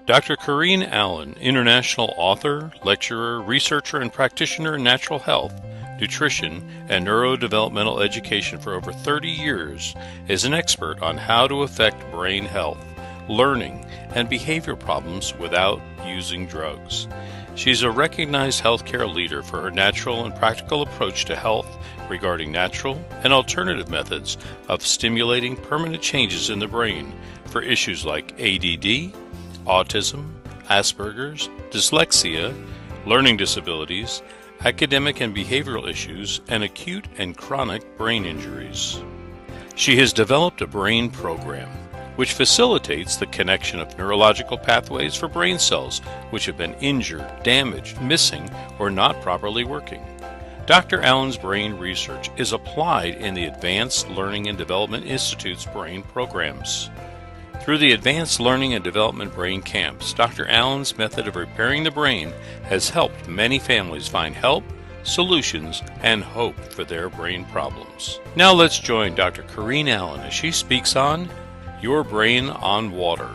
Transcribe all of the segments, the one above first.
Dr. Corinne Allen, international author, lecturer, researcher, and practitioner in natural health, nutrition, and neurodevelopmental education for over 30 years, is an expert on how to affect brain health, learning, and behavior problems without using drugs. She's a recognized healthcare leader for her natural and practical approach to health regarding natural and alternative methods of stimulating permanent changes in the brain for issues like ADD, autism, Asperger's, dyslexia, learning disabilities, academic and behavioral issues, and acute and chronic brain injuries. She has developed a brain program which facilitates the connection of neurological pathways for brain cells which have been injured, damaged, missing, or not properly working. Dr. Allen's brain research is applied in the Advanced Learning and Development Institute's brain programs. Through the Advanced Learning and Development Brain Camps, Dr. Allen's method of repairing the brain has helped many families find help, solutions, and hope for their brain problems. Now let's join Dr. Corinne Allen as she speaks on Your Brain on Water.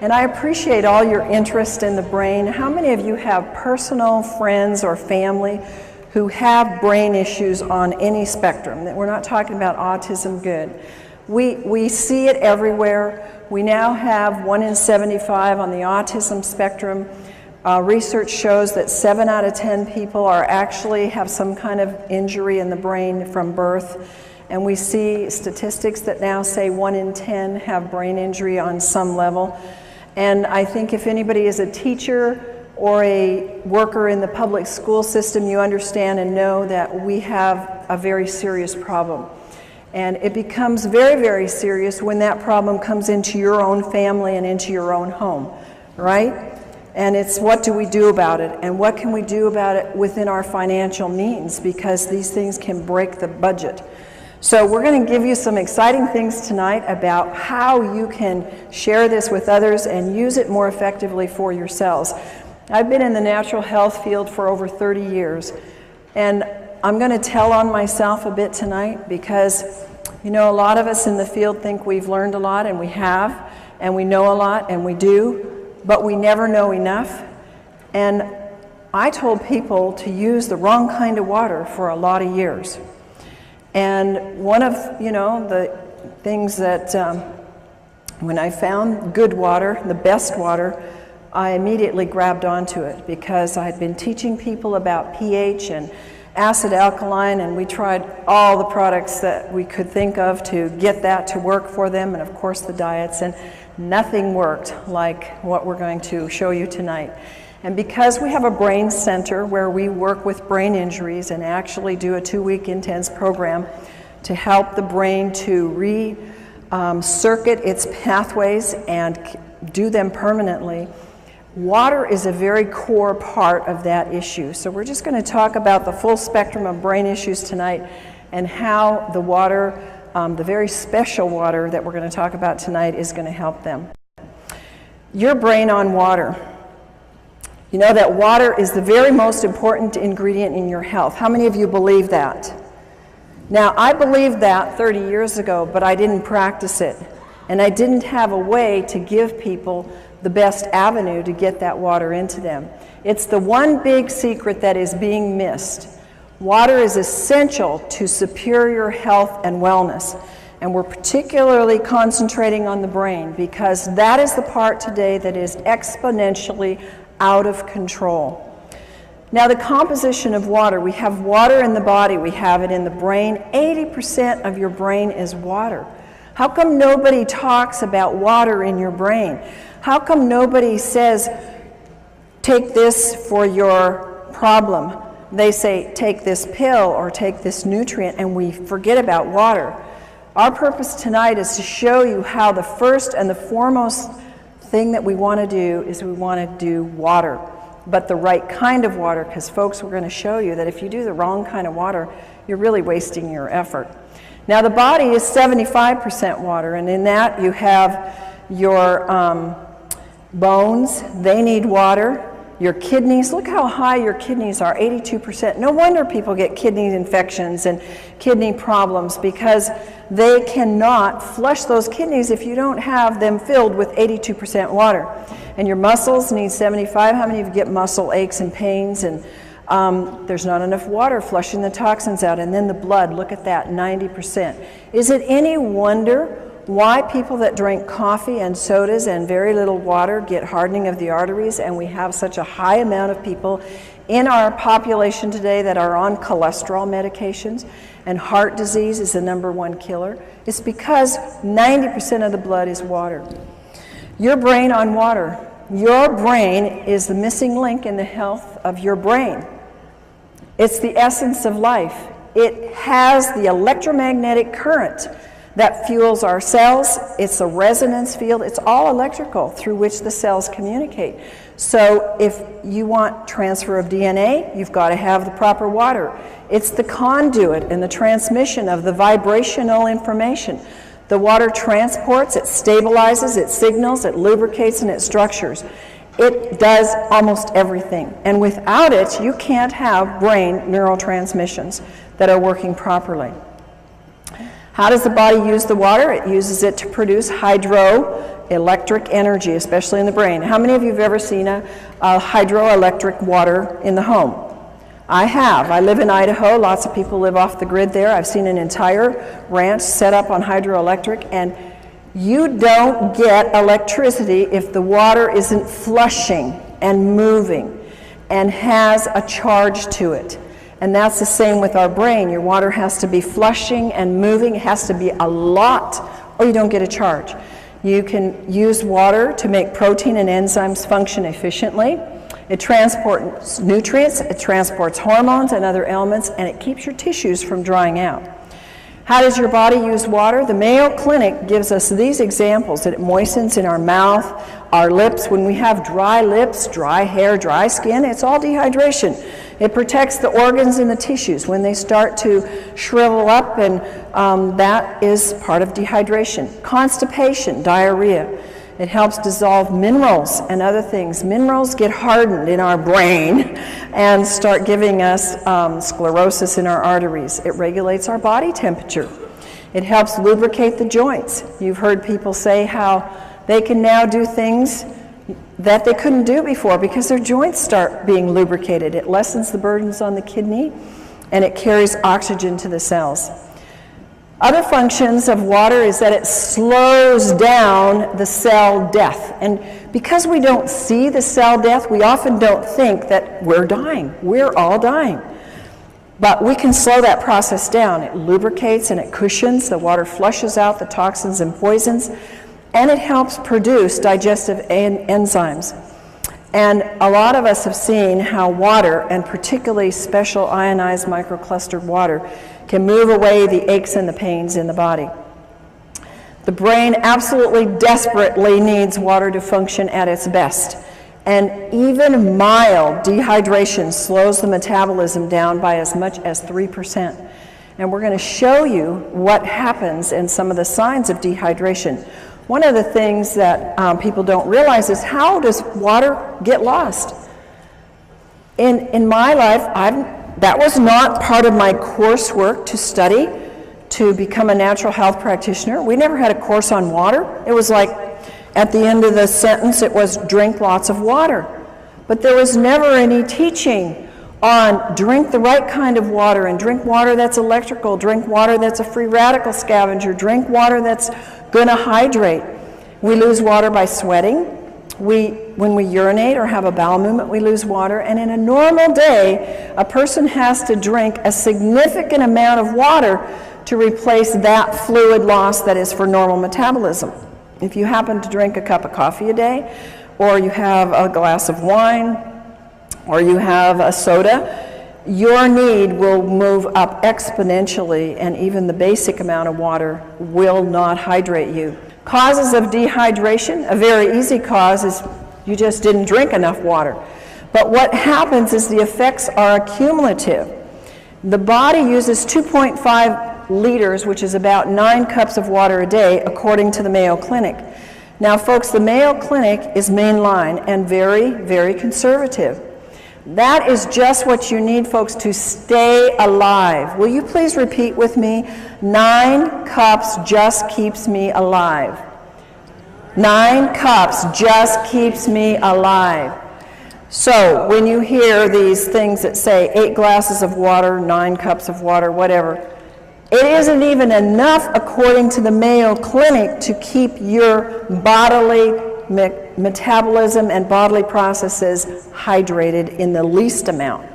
And I appreciate all your interest in the brain. How many of you have personal friends or family who have brain issues on any spectrum? We're not talking about autism, good. We see it everywhere. We now have 1 in 75 on the autism spectrum. Research shows that 7 out of 10 people actually have some kind of injury in the brain from birth. And we see statistics that now say 1 in 10 have brain injury on some level. And I think if anybody is a teacher or a worker in the public school system, you understand and know that we have a very serious problem. And it becomes very, very serious when that problem comes into your own family and into your own home, right? And it's what do we do about it? And what can we do about it within our financial means? Because these things can break the budget. So we're going to give you some exciting things tonight about how you can share this with others and use it more effectively for yourselves. I've been in the natural health field for over 30 years, and I'm going to tell on myself a bit tonight because, you know, a lot of us in the field think we've learned a lot, and we have, and we know a lot, and we do, but we never know enough. And I told people to use the wrong kind of water for a lot of years. And one of, you know, the things that when I found good water, the best water, I immediately grabbed onto it because I'd been teaching people about pH and acid alkaline, and we tried all the products that we could think of to get that to work for them, and of course the diets, and nothing worked like what we're going to show you tonight. And because we have a brain center where we work with brain injuries and actually do a 2-week intense program to help the brain to circuit its pathways and do them permanently, water is a very core part of that issue. So we're just going to talk about the full spectrum of brain issues tonight and how the water, the very special water that we're going to talk about tonight, is going to help them. Your brain on water. You know that water is the very most important ingredient in your health. How many of you believe that? Now, I believed that 30 years ago, but I didn't practice it. And I didn't have a way to give people the best avenue to get that water into them. It's the one big secret that is being missed. Water is essential to superior health and wellness. And we're particularly concentrating on the brain because that is the part today that is exponentially out of control. Now, the composition of water, we have water in the body, we have it in the brain. 80% of your brain is water. How come nobody talks about water in your brain? How come nobody says, take this for your problem? They say, take this pill or take this nutrient, and we forget about water. Our purpose tonight is to show you how the first and the foremost thing that we want to do is we want to do water, but the right kind of water, because folks, we're going to show you that if you do the wrong kind of water, you're really wasting your effort. Now, the body is 75% water, and in that you have your bones. They need water. Your kidneys, look how high your kidneys are, 82%. No wonder people get kidney infections and kidney problems, because they cannot flush those kidneys if you don't have them filled with 82% water. And your muscles need 75. How many of you get muscle aches and pains? And there's not enough water flushing the toxins out. And then the blood, look at that, 90%. Is it any wonder why people that drink coffee and sodas and very little water get hardening of the arteries, and we have such a high amount of people in our population today that are on cholesterol medications, and heart disease is the #1 killer? It's because 90% of the blood is water. Your brain on water. Your brain is the missing link in the health of your brain. It's the essence of life. It has the electromagnetic current that fuels our cells. It's a resonance field. It's all electrical through which the cells communicate. So if you want transfer of DNA, you've got to have the proper water. It's the conduit and the transmission of the vibrational information. The water transports, it stabilizes, it signals, it lubricates, and it structures. It does almost everything. And without it, you can't have brain neurotransmissions that are working properly. How does the body use the water? It uses it to produce hydroelectric energy, especially in the brain. How many of you have ever seen a hydroelectric water in the home? I have. I live in Idaho. Lots of people live off the grid there. I've seen an entire ranch set up on hydroelectric, and you don't get electricity if the water isn't flushing and moving and has a charge to it. And that's the same with our brain. Your water has to be flushing and moving. It has to be a lot, or you don't get a charge. You can use water to make protein and enzymes function efficiently. It transports nutrients, it transports hormones and other elements, and it keeps your tissues from drying out. How does your body use water? The Mayo Clinic gives us these examples. That it moistens in our mouth, our lips. When we have dry lips, dry hair, dry skin, it's all dehydration. It protects the organs and the tissues when they start to shrivel up, and that is part of dehydration. Constipation, diarrhea. It helps dissolve minerals and other things. Minerals get hardened in our brain and start giving us sclerosis in our arteries. It regulates our body temperature. It helps lubricate the joints. You've heard people say how they can now do things that they couldn't do before because their joints start being lubricated. It lessens the burdens on the kidney, and it carries oxygen to the cells. Other functions of water is that it slows down the cell death. And because we don't see the cell death, we often don't think that we're dying. We're all dying. But we can slow that process down. It lubricates and it cushions. The water flushes out the toxins and poisons, and it helps produce digestive enzymes. And a lot of us have seen how water, and particularly special ionized microclustered water, can move away the aches and the pains in the body. The brain absolutely desperately needs water to function at its best. And even mild dehydration slows the metabolism down by as much as 3%. And we're going to show you what happens and some of the signs of dehydration. One of the things that people don't realize is, how does water get lost? In my life, that was not part of my coursework to study to become a natural health practitioner. We never had a course on water. It was like at the end of the sentence, it was drink lots of water. But there was never any teaching on drink the right kind of water, and drink water that's electrical, drink water that's a free radical scavenger, drink water that's going to hydrate. We lose water by sweating. When we urinate or have a bowel movement, we lose water. And in a normal day, a person has to drink a significant amount of water to replace that fluid loss that is for normal metabolism. If you happen to drink a cup of coffee a day, or you have a glass of wine, or you have a soda, your need will move up exponentially, and even the basic amount of water will not hydrate you. Causes of dehydration, a very easy cause is you just didn't drink enough water. But what happens is the effects are accumulative. The body uses 2.5 liters, which is about 9 cups of water a day, according to the Mayo Clinic. Now, folks, the Mayo Clinic is mainline and very, very conservative. That is just what you need, folks, to stay alive. Will you please repeat with me? 9 cups just keeps me alive. 9 cups just keeps me alive. So when you hear these things that say 8 glasses of water, 9 cups of water, whatever, it isn't even enough, according to the Mayo Clinic, to keep your bodily metabolism and bodily processes hydrated in the least amount.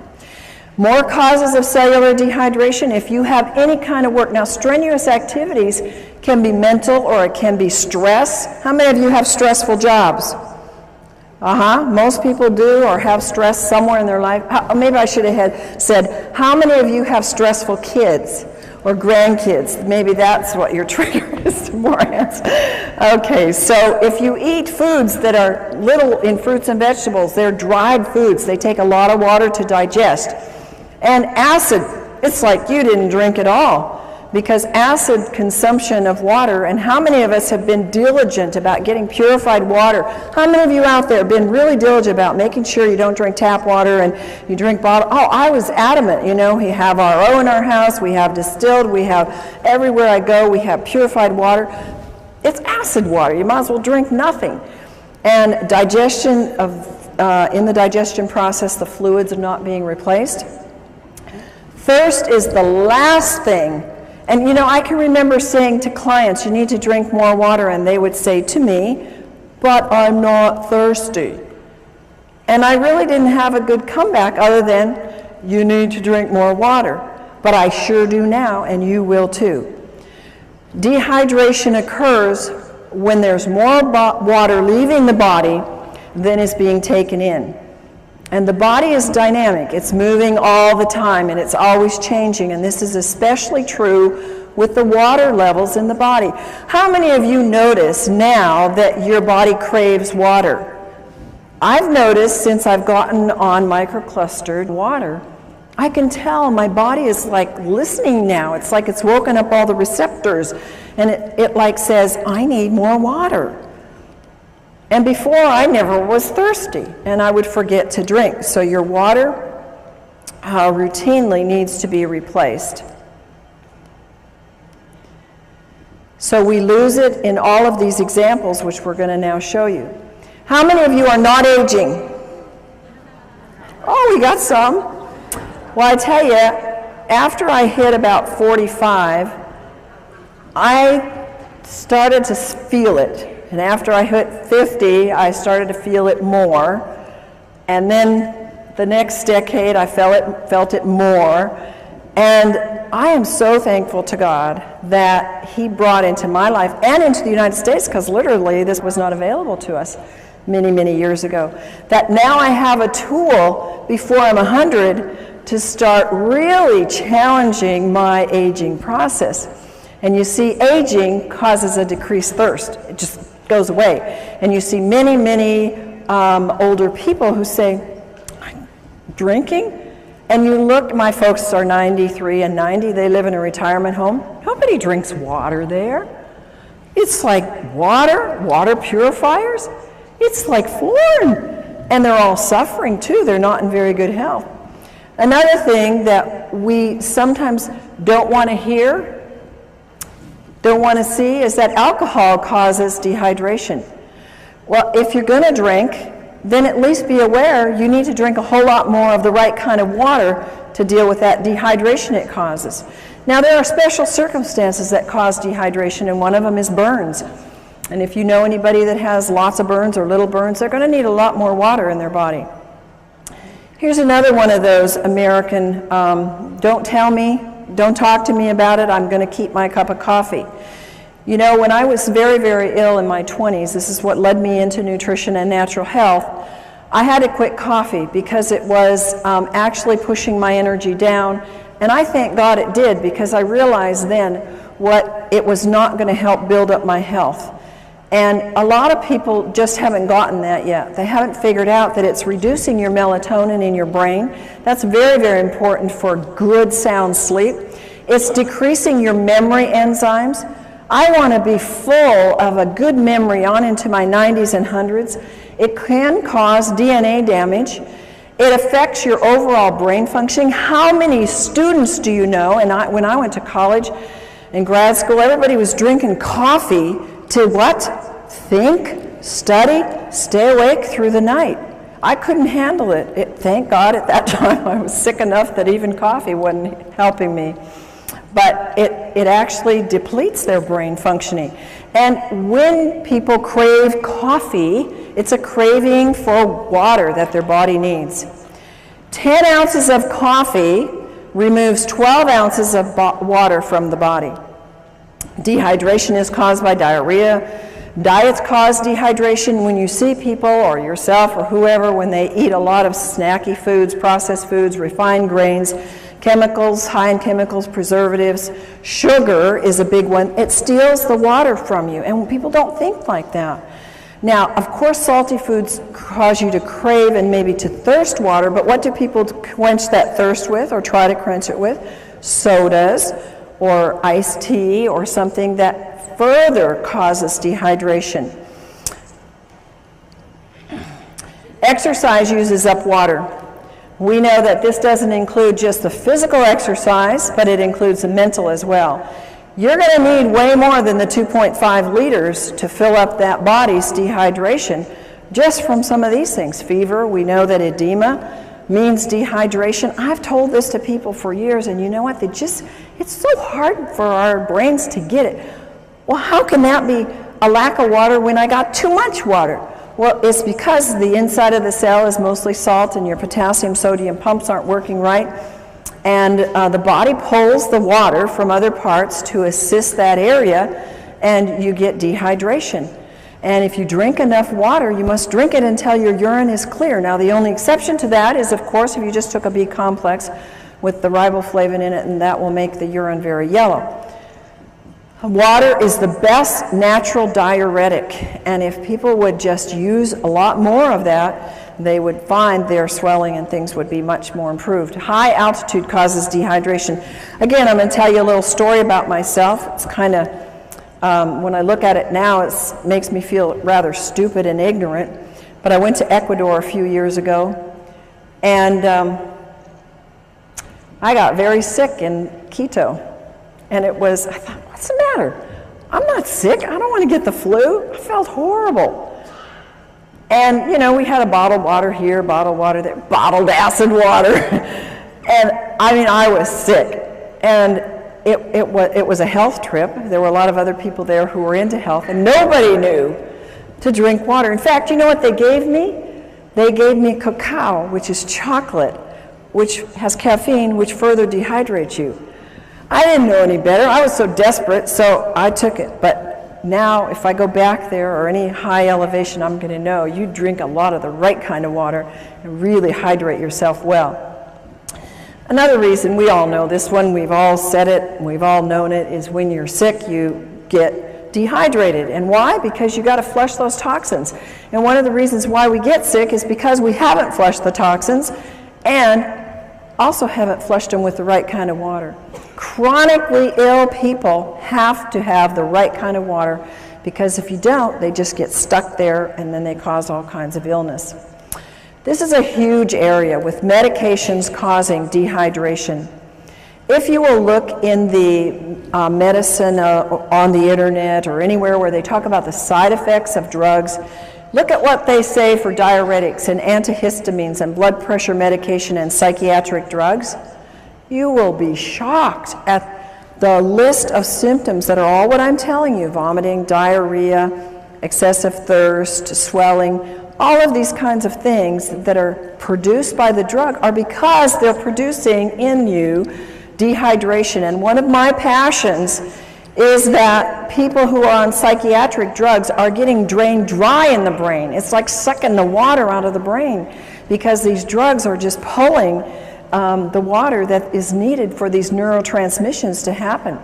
More causes of cellular dehydration if you have any kind of work. Now, strenuous activities can be mental or it can be stress. How many of you have stressful jobs? Most people do or have stress somewhere in their life. Maybe I should have said, how many of you have stressful kids or grandkids? Maybe that's what your trigger is to more hands. Okay, so if you eat foods that are little in fruits and vegetables, they're dried foods. They take a lot of water to digest. And acid, it's like you didn't drink at all, because acid consumption of water, and how many of us have been diligent about getting purified water? How many of you out there have been really diligent about making sure you don't drink tap water and you drink bottled? Oh, I was adamant, you know, we have RO in our house, we have distilled, we have everywhere I go, we have purified water. It's acid water, you might as well drink nothing. And digestion in the digestion process, the fluids are not being replaced. Thirst is the last thing. And you know, I can remember saying to clients, you need to drink more water, and they would say to me, but I'm not thirsty. And I really didn't have a good comeback other than, you need to drink more water. But I sure do now, and you will too. Dehydration occurs when there's more water leaving the body than is being taken in. And the body is dynamic. It's moving all the time, and it's always changing. And this is especially true with the water levels in the body. How many of you notice now that your body craves water? I've noticed since I've gotten on microclustered water, I can tell my body is like listening now. It's like it's woken up all the receptors, and it like says, I need more water. And before, I never was thirsty, and I would forget to drink. So your water routinely needs to be replaced. So we lose it in all of these examples, which we're going to now show you. How many of you are not aging? Oh, we got some. Well, I tell you, after I hit about 45, I started to feel it. And after I hit 50, I started to feel it more. And then the next decade, I felt it more. And I am so thankful to God that He brought into my life and into the United States, because literally this was not available to us many, many years ago, that now I have a tool before I'm 100 to start really challenging my aging process. And you see, aging causes a decreased thirst. It just goes away. And you see many, many older people who say, drinking? And you look, my folks are 93 and 90, they live in a retirement home. Nobody drinks water there. It's like water purifiers. It's like foreign. And they're all suffering too. They're not in very good health. Another thing that we sometimes don't want to hear, don't want to see, is that alcohol causes dehydration. Well, if you're going to drink, then at least be aware you need to drink a whole lot more of the right kind of water to deal with that dehydration it causes. Now, there are special circumstances that cause dehydration, and one of them is burns. And if you know anybody that has lots of burns or little burns, they're going to need a lot more water in their body. Here's another one of those American, don't tell me, don't talk to me about it, I'm going to keep my cup of coffee. You know, when I was very, very ill in my 20s, this is what led me into nutrition and natural health, I had to quit coffee because it was actually pushing my energy down. And I thank God it did, because I realized then what it was not going to help build up my health. And a lot of people just haven't gotten that yet. They haven't figured out that it's reducing your melatonin in your brain. That's very, very important for good, sound sleep. It's decreasing your memory enzymes. I want to be full of a good memory on into my 90s and 100s. It can cause DNA damage. It affects your overall brain functioning. How many students do you know? And when I went to college and grad school, everybody was drinking coffee to what? Think, study, stay awake through the night. I couldn't handle it. Thank God at that time I was sick enough that even coffee wasn't helping me. But it actually depletes their brain functioning. And when people crave coffee, it's a craving for water that their body needs. 10 ounces of coffee removes 12 ounces of water from the body. Dehydration is caused by diarrhea. Diets cause dehydration. When you see people or yourself or whoever, when they eat a lot of snacky foods, processed foods, refined grains, chemicals, high in chemicals, preservatives, sugar is a big one. It steals the water from you, and people don't think like that. Now, of course, salty foods cause you to crave and maybe to thirst water, but what do people quench that thirst with or try to quench it with? Sodas or iced tea or something that further causes dehydration. Exercise uses up water. We know that this doesn't include just the physical exercise, but it includes the mental as well. You're going to need way more than the 2.5 liters to fill up that body's dehydration just from some of these things. Fever, we know that edema means dehydration. I've told this to people for years, and you know what? It's so hard for our brains to get it. Well, how can that be a lack of water when I got too much water? Well, it's because the inside of the cell is mostly salt and your potassium sodium pumps aren't working right. And the body pulls the water from other parts to assist that area, and you get dehydration. And if you drink enough water, you must drink it until your urine is clear. Now, the only exception to that is, of course, if you just took a B complex with the riboflavin in it, and that will make the urine very yellow. Water is the best natural diuretic, and if people would just use a lot more of that, they would find their swelling and things would be much more improved. High altitude causes dehydration. Again, I'm going to tell you a little story about myself. It's kind of, when I look at it now, it makes me feel rather stupid and ignorant. But I went to Ecuador a few years ago, and I got very sick in Quito. And I thought, what's the matter? I'm not sick. I don't want to get the flu. I felt horrible. And, you know, we had a bottled water here, bottled water there, bottled acid water. And, I mean, I was sick. And it was a health trip. There were a lot of other people there who were into health, and nobody knew to drink water. In fact, you know what they gave me? They gave me cacao, which is chocolate, which has caffeine, which further dehydrates you. I didn't know any better. I was so desperate, so I took it. But now, if I go back there or any high elevation, I'm going to know you drink a lot of the right kind of water and really hydrate yourself well. Another reason, we all know this one, we've all said it, we've all known it, is when you're sick, you get dehydrated. And why? Because you got to flush those toxins. And one of the reasons why we get sick is because we haven't flushed the toxins and also haven't flushed them with the right kind of water. Chronically ill people have to have the right kind of water, because if you don't, they just get stuck there and then they cause all kinds of illness. This is a huge area with medications causing dehydration. If you will look in the medicine on the internet or anywhere where they talk about the side effects of drugs, look at what they say for diuretics and antihistamines and blood pressure medication and psychiatric drugs. You will be shocked at the list of symptoms that are all what I'm telling you: vomiting, diarrhea, excessive thirst, swelling. All of these kinds of things that are produced by the drug are because they're producing in you dehydration. And one of my passions is that people who are on psychiatric drugs are getting drained dry in the brain. It's like sucking the water out of the brain, because these drugs are just pulling the water that is needed for these neurotransmissions to happen.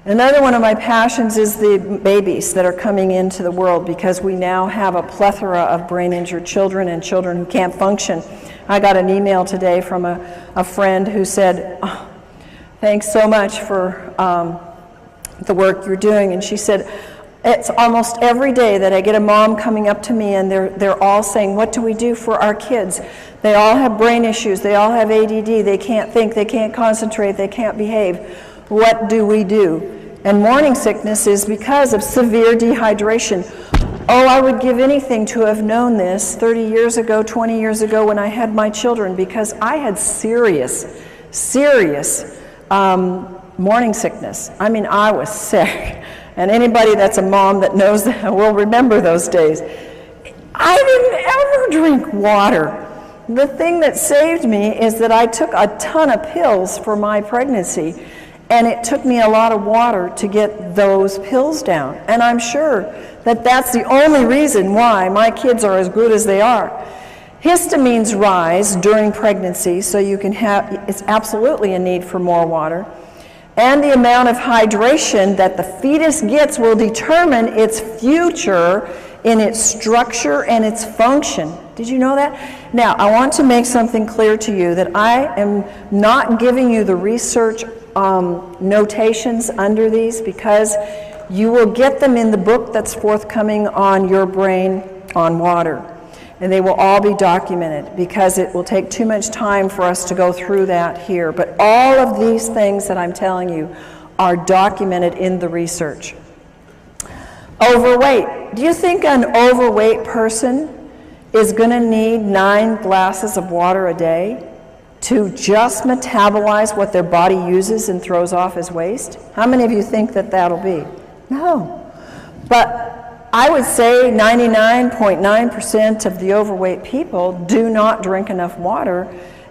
Another one of my passions is the babies that are coming into the world, because we now have a plethora of brain-injured children and children who can't function. I got an email today from a friend who said, oh, thanks so much for the work you're doing. And she said, it's almost every day that I get a mom coming up to me and they're all saying, what do we do for our kids? They all have brain issues, they all have ADD, they can't think, they can't concentrate, they can't behave. What do we do? And morning sickness is because of severe dehydration. Oh, I would give anything to have known this 30 years ago, 20 years ago when I had my children, because I had serious morning sickness. I mean, I was sick. And anybody that's a mom that knows that will remember those days. I didn't ever drink water. The thing that saved me is that I took a ton of pills for my pregnancy, and it took me a lot of water to get those pills down. And I'm sure that that's the only reason why my kids are as good as they are. Histamines rise during pregnancy, so you can have, it's absolutely a need for more water. And the amount of hydration that the fetus gets will determine its future in its structure and its function. Did you know that? Now, I want to make something clear to you that I am not giving you the research notations under these, because you will get them in the book that's forthcoming on Your Brain on Water. And they will all be documented, because it will take too much time for us to go through that here. But all of these things that I'm telling you are documented in the research. Overweight. Do you think an overweight person is going to need 9 glasses of water a day to just metabolize what their body uses and throws off as waste? How many of you think that that'll be? No. But I would say 99.9% of the overweight people do not drink enough water,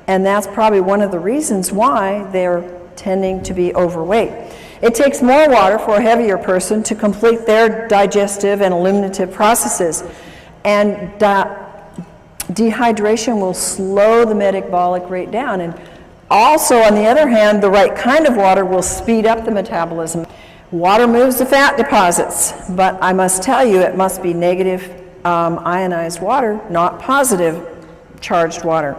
and that's probably one of the reasons why they're tending to be overweight. It takes more water for a heavier person to complete their digestive and eliminative processes, and dehydration will slow the metabolic rate down. And also, on the other hand, the right kind of water will speed up the metabolism. Water moves the fat deposits, but I must tell you, it must be negative ionized water, not positive charged water.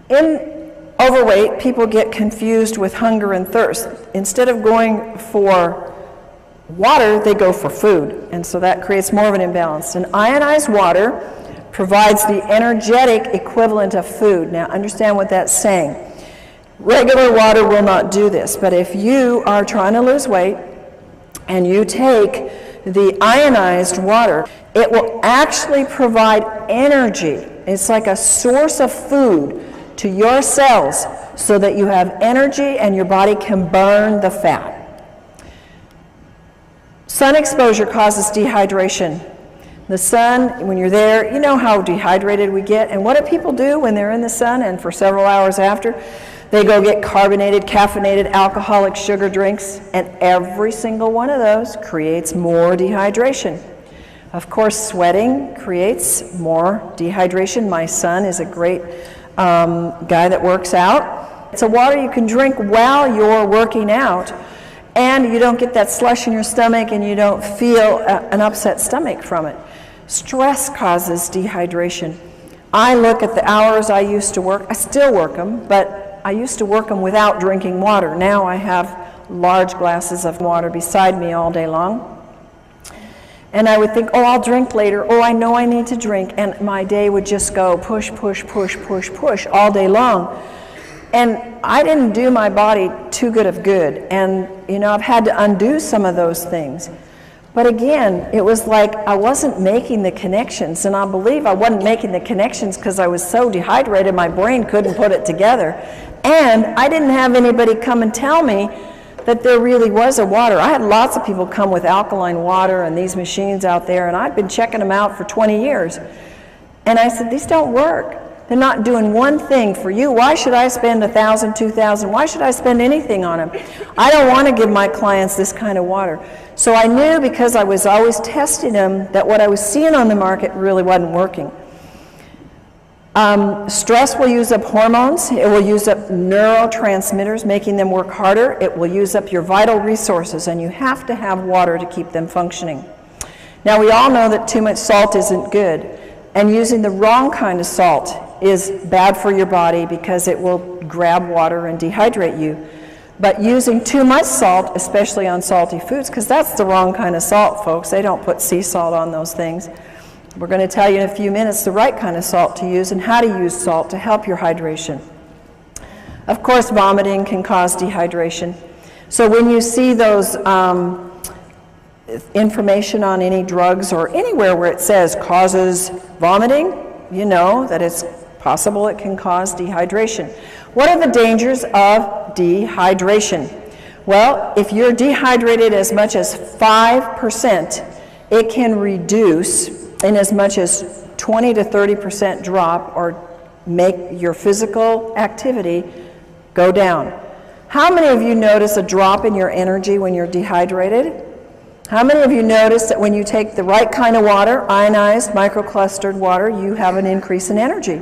In overweight, people get confused with hunger and thirst. Instead of going for water, they go for food, and so that creates more of an imbalance. And ionized water provides the energetic equivalent of food. Now, understand what that's saying. Regular water will not do this, but if you are trying to lose weight and you take the ionized water, it will actually provide energy. It's like a source of food to your cells so that you have energy and your body can burn the fat. Sun exposure causes dehydration. The sun, when you're there, you know how dehydrated we get. And what do people do when they're in the sun and for several hours after? They go get carbonated, caffeinated, alcoholic sugar drinks, and every single one of those creates more dehydration. Of course, sweating creates more dehydration. My son is a great guy that works out. It's a water you can drink while you're working out, and you don't get that slush in your stomach, and you don't feel an upset stomach from it. Stress causes dehydration. I look at the hours I used to work. I still work them, but I used to work them without drinking water. Now I have large glasses of water beside me all day long. And I would think, oh, I'll drink later. Oh, I know I need to drink. And my day would just go push, push, push, push, push all day long. And I didn't do my body too good of good. And, you know, I've had to undo some of those things. But again, it was like I wasn't making the connections, and I believe I wasn't making the connections because I was so dehydrated my brain couldn't put it together. And I didn't have anybody come and tell me that there really was a water. I had lots of people come with alkaline water and these machines out there, and I'd been checking them out for 20 years. And I said, these don't work. They're not doing one thing for you. Why should I spend $1,000, $2,000? Why should I spend anything on them? I don't want to give my clients this kind of water. So I knew, because I was always testing them, that what I was seeing on the market really wasn't working. Stress will use up hormones. It will use up neurotransmitters, making them work harder. It will use up your vital resources, and you have to have water to keep them functioning. Now, we all know that too much salt isn't good, and using the wrong kind of salt is bad for your body because it will grab water and dehydrate you. But using too much salt, especially on salty foods, because that's the wrong kind of salt, folks. They don't put sea salt on those things. We're going to tell you in a few minutes the right kind of salt to use and how to use salt to help your hydration. Of course, vomiting can cause dehydration. So when you see those information on any drugs or anywhere where it says causes vomiting, you know that it's possible it can cause dehydration. What are the dangers of dehydration? Well, if you're dehydrated as much as 5%, it can reduce in as much as 20 to 30% drop or make your physical activity go down. How many of you notice a drop in your energy when you're dehydrated? How many of you notice that when you take the right kind of water, ionized, microclustered water, you have an increase in energy?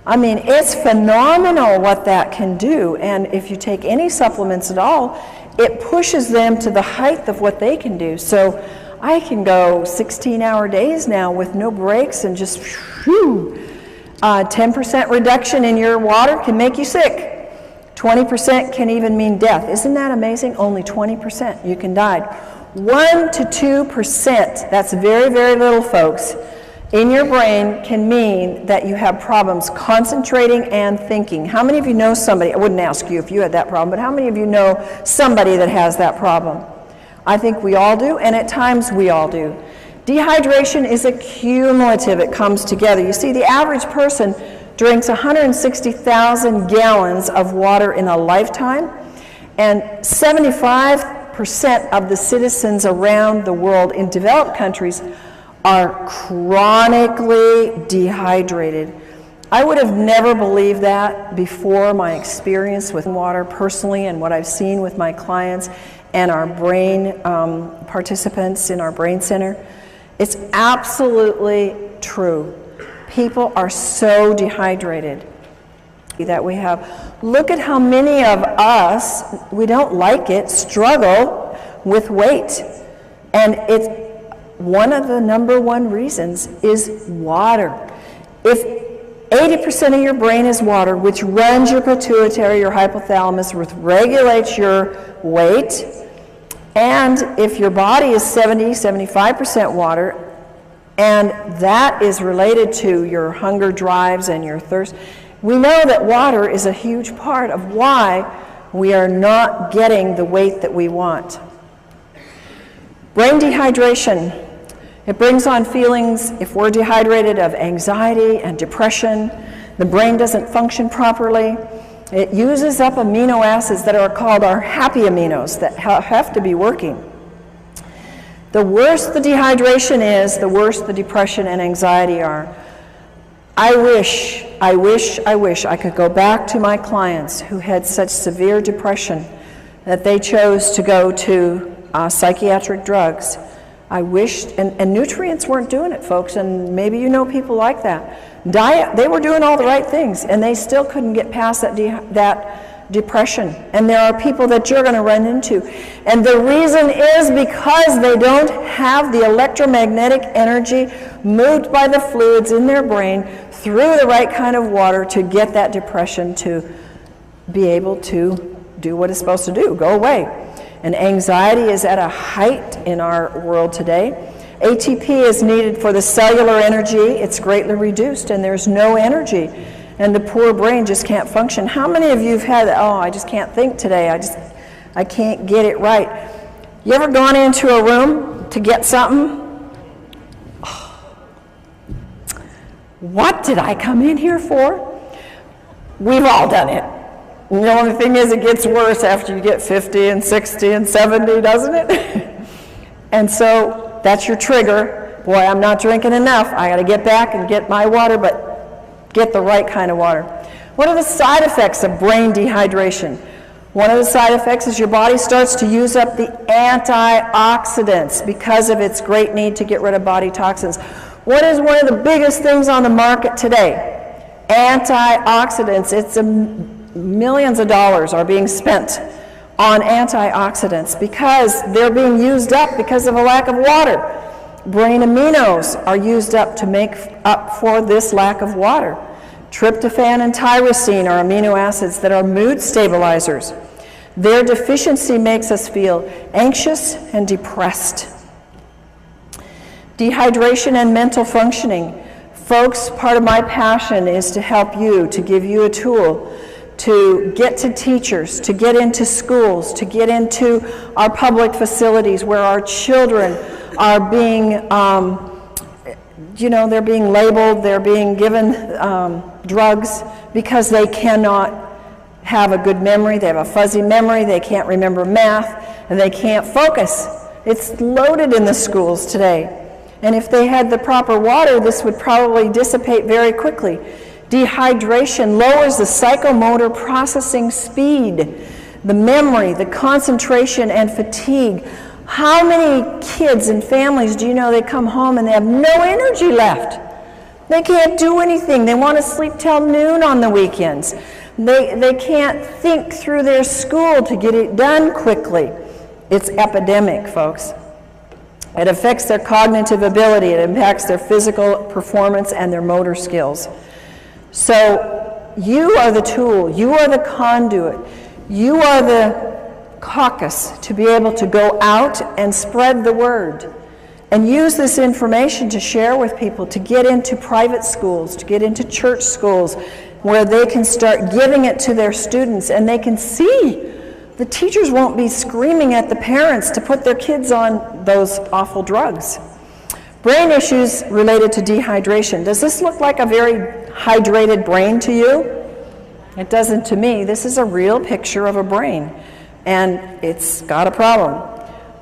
I mean, it's phenomenal what that can do, and if you take any supplements at all, it pushes them to the height of what they can do. So I can go 16-hour days now with no breaks and just 10% reduction in your water can make you sick. 20% can even mean death. Isn't that amazing? Only 20% you can die. 1 to 2%, that's very, very little, folks, in your brain can mean that you have problems concentrating and thinking. How many of you know somebody, I wouldn't ask you if you had that problem, but how many of you know somebody that has that problem? I think we all do, and at times we all do. Dehydration is a cumulative, it comes together. You see, the average person drinks 160,000 gallons of water in a lifetime, and 75% of the citizens around the world in developed countries are chronically dehydrated. I would have never believed that before my experience with water personally and what I've seen with my clients and our brain participants in our brain center. It's absolutely true. People are so dehydrated that we have. Look at how many of us, we don't like it, struggle with weight. And it's one of the number one reasons is water. If 80% of your brain is water, which runs your pituitary, your hypothalamus, which regulates your weight, and if your body is 75% water, and that is related to your hunger drives and your thirst, we know that water is a huge part of why we are not getting the weight that we want. Brain dehydration. It brings on feelings, if we're dehydrated, of anxiety and depression. The brain doesn't function properly. It uses up amino acids that are called our happy aminos that have to be working. The worse the dehydration is, the worse the depression and anxiety are. I wish I could go back to my clients who had such severe depression that they chose to go to psychiatric drugs. I wished, and nutrients weren't doing it, folks, and maybe you know people like that. Diet, they were doing all the right things, and they still couldn't get past that depression. And there are people that you're going to run into. And the reason is because they don't have the electromagnetic energy moved by the fluids in their brain through the right kind of water to get that depression to be able to do what it's supposed to do, go away. And anxiety is at a height in our world today. ATP is needed for the cellular energy. It's greatly reduced, and there's no energy. And the poor brain just can't function. How many of you have had, I just can't think today. I can't get it right. You ever gone into a room to get something? What did I come in here for? We've all done it. The only thing is it gets worse after you get 50 and 60 and 70, doesn't it? And so that's your trigger. Boy, I'm not drinking enough. I got to get back and get my water, but get the right kind of water. What are the side effects of brain dehydration? One of the side effects is your body starts to use up the antioxidants because of its great need to get rid of body toxins. What is one of the biggest things on the market today? Antioxidants. It's millions of dollars are being spent on antioxidants because they're being used up because of a lack of water. Brain aminos are used up to make up for this lack of water. Tryptophan and tyrosine are amino acids that are mood stabilizers. Their deficiency makes us feel anxious and depressed. Dehydration and mental functioning. Folks, part of my passion is to help you, to give you a tool to get to teachers, to get into schools, to get into our public facilities where our children are being, they're being labeled, they're being given drugs because they cannot have a good memory, they have a fuzzy memory, they can't remember math, and they can't focus. It's loaded in the schools today. And if they had the proper water, this would probably dissipate very quickly. Dehydration lowers the psychomotor processing speed, the memory, the concentration, and fatigue. How many kids and families do you know they come home and they have no energy left? They can't do anything. They want to sleep till noon on the weekends. They can't think through their school to get it done quickly. It's epidemic, folks. It affects their cognitive ability. It impacts their physical performance and their motor skills. So you are the tool. You are the conduit. You are the caucus to be able to go out and spread the word and use this information to share with people, to get into private schools, to get into church schools where they can start giving it to their students and they can see. The teachers won't be screaming at the parents to put their kids on those awful drugs. Brain issues related to dehydration. Does this look like a very hydrated brain to you? It doesn't to me. This is a real picture of a brain, and it's got a problem.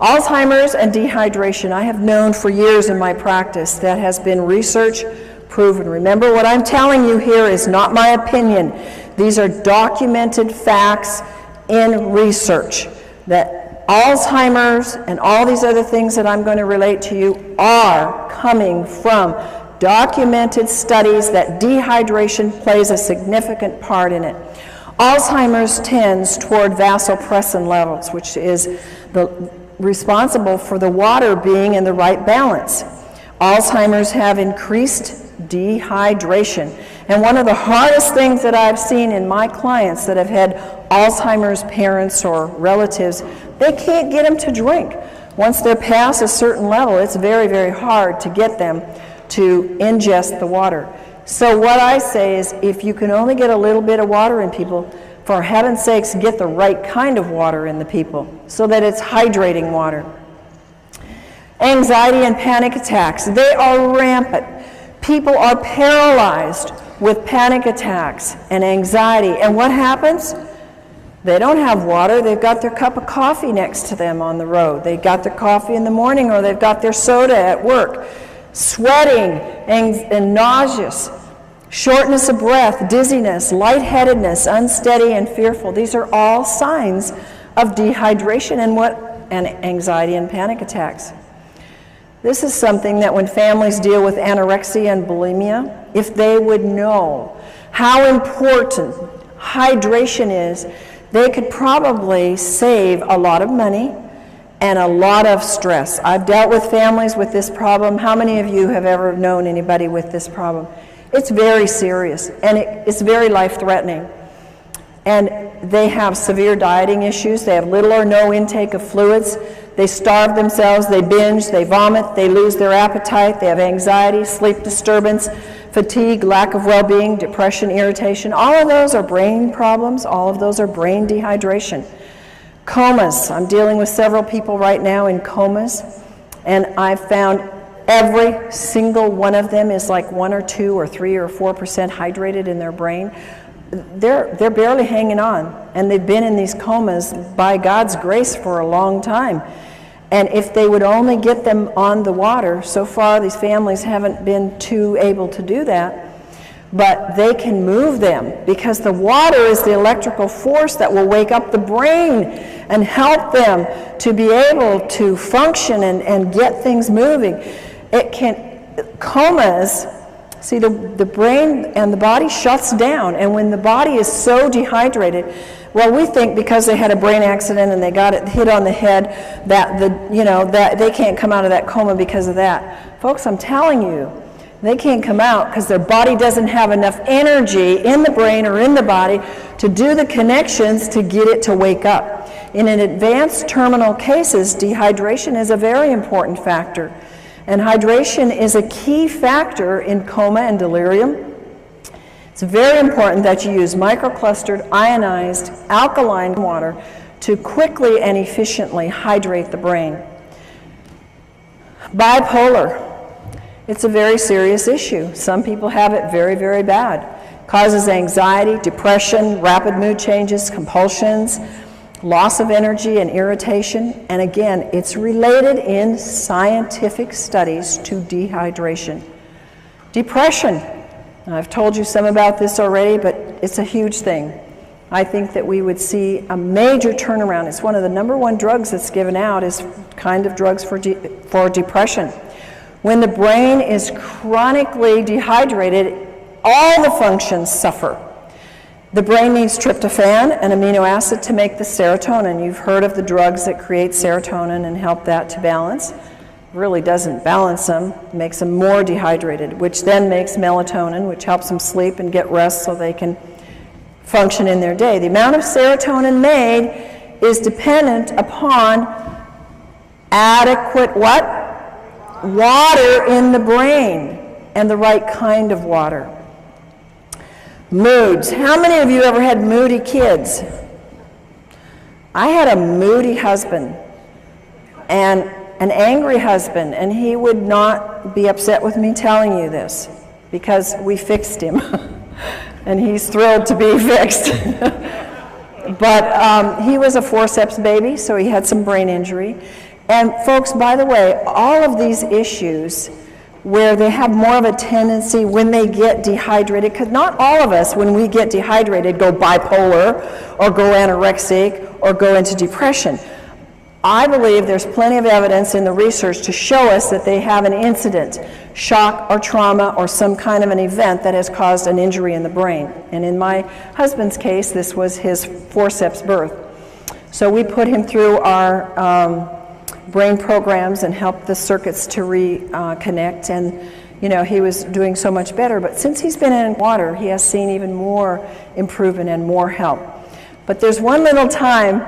Alzheimer's and dehydration, I have known for years in my practice. That has been research proven. Remember, what I'm telling you here is not my opinion. These are documented facts in research, that Alzheimer's and all these other things that I'm going to relate to you are coming from documented studies that dehydration plays a significant part in it. Alzheimer's tends toward vasopressin levels, which is responsible for the water being in the right balance. Alzheimer's have increased dehydration. And one of the hardest things that I've seen in my clients that have had Alzheimer's parents or relatives, they can't get them to drink. Once they're past a certain level, it's very, very hard to get them to ingest the water. So what I say is, if you can only get a little bit of water in people, for heaven's sakes, get the right kind of water in the people so that it's hydrating water. Anxiety and panic attacks, they are rampant. People are paralyzed with panic attacks and anxiety. And what happens? They don't have water. They've got their cup of coffee next to them on the road. They got their coffee in the morning, or they've got their soda at work. Sweating and nauseous, shortness of breath, dizziness, lightheadedness, unsteady and fearful. These are all signs of dehydration and anxiety and panic attacks. This is something that when families deal with anorexia and bulimia, if they would know how important hydration is, they could probably save a lot of money and a lot of stress. I've dealt with families with this problem. How many of you have ever known anybody with this problem? It's very serious, and it's very life-threatening. And they have severe dieting issues. They have little or no intake of fluids. They starve themselves, they binge, they vomit, they lose their appetite, they have anxiety, sleep disturbance, fatigue, lack of well-being, depression, irritation. All of those are brain problems. All of those are brain dehydration. Comas. I'm dealing with several people right now in comas, and I've found every single one of them is like 1 or 2 or 3 or 4% hydrated in their brain. They're barely hanging on, and they've been in these comas by God's grace for a long time. And if they would only get them on the water, so far these families haven't been too able to do that, but they can move them because the water is the electrical force that will wake up the brain and help them to be able to function and get things moving. Comas, see, the brain and the body shuts down, and when the body is so dehydrated, well, we think because they had a brain accident and they got it hit on the head that that they can't come out of that coma because of that. Folks, I'm telling you, They can't come out because their body doesn't have enough energy in the brain or in the body to do the connections to get it to wake up. In an advanced terminal cases, dehydration is a very important factor. And hydration is a key factor in coma and delirium. It's very important that you use microclustered, ionized, alkaline water to quickly and efficiently hydrate the brain. Bipolar. It's a very serious issue. Some people have it very, very bad. Causes anxiety, depression, rapid mood changes, compulsions, loss of energy and irritation. And again, it's related in scientific studies to dehydration. Depression. I've told you some about this already, but it's a huge thing. I think that we would see a major turnaround. It's one of the #1 drugs that's given out is kind of drugs for depression. When the brain is chronically dehydrated, all the functions suffer. The brain needs tryptophan, an amino acid, to make the serotonin. You've heard of the drugs that create serotonin and help that to balance. It really doesn't balance them, makes them more dehydrated, which then makes melatonin, which helps them sleep and get rest so they can function in their day. The amount of serotonin made is dependent upon adequate what? Water in the brain, and the right kind of water. Moods. How many of you ever had moody kids? I had a moody husband and an angry husband, and he would not be upset with me telling you this because we fixed him and he's thrilled to be fixed. But he was a forceps baby, so he had some brain injury. And folks, by the way, all of these issues where they have more of a tendency when they get dehydrated, because not all of us, when we get dehydrated, go bipolar or go anorexic or go into depression. I believe there's plenty of evidence in the research to show us that they have an incident, shock or trauma or some kind of an event that has caused an injury in the brain. And in my husband's case, this was his forceps birth. So we put him through our brain programs and helped the circuits to reconnect, and you know, he was doing so much better. But since he's been in water, he has seen even more improvement and more help. But there's one little time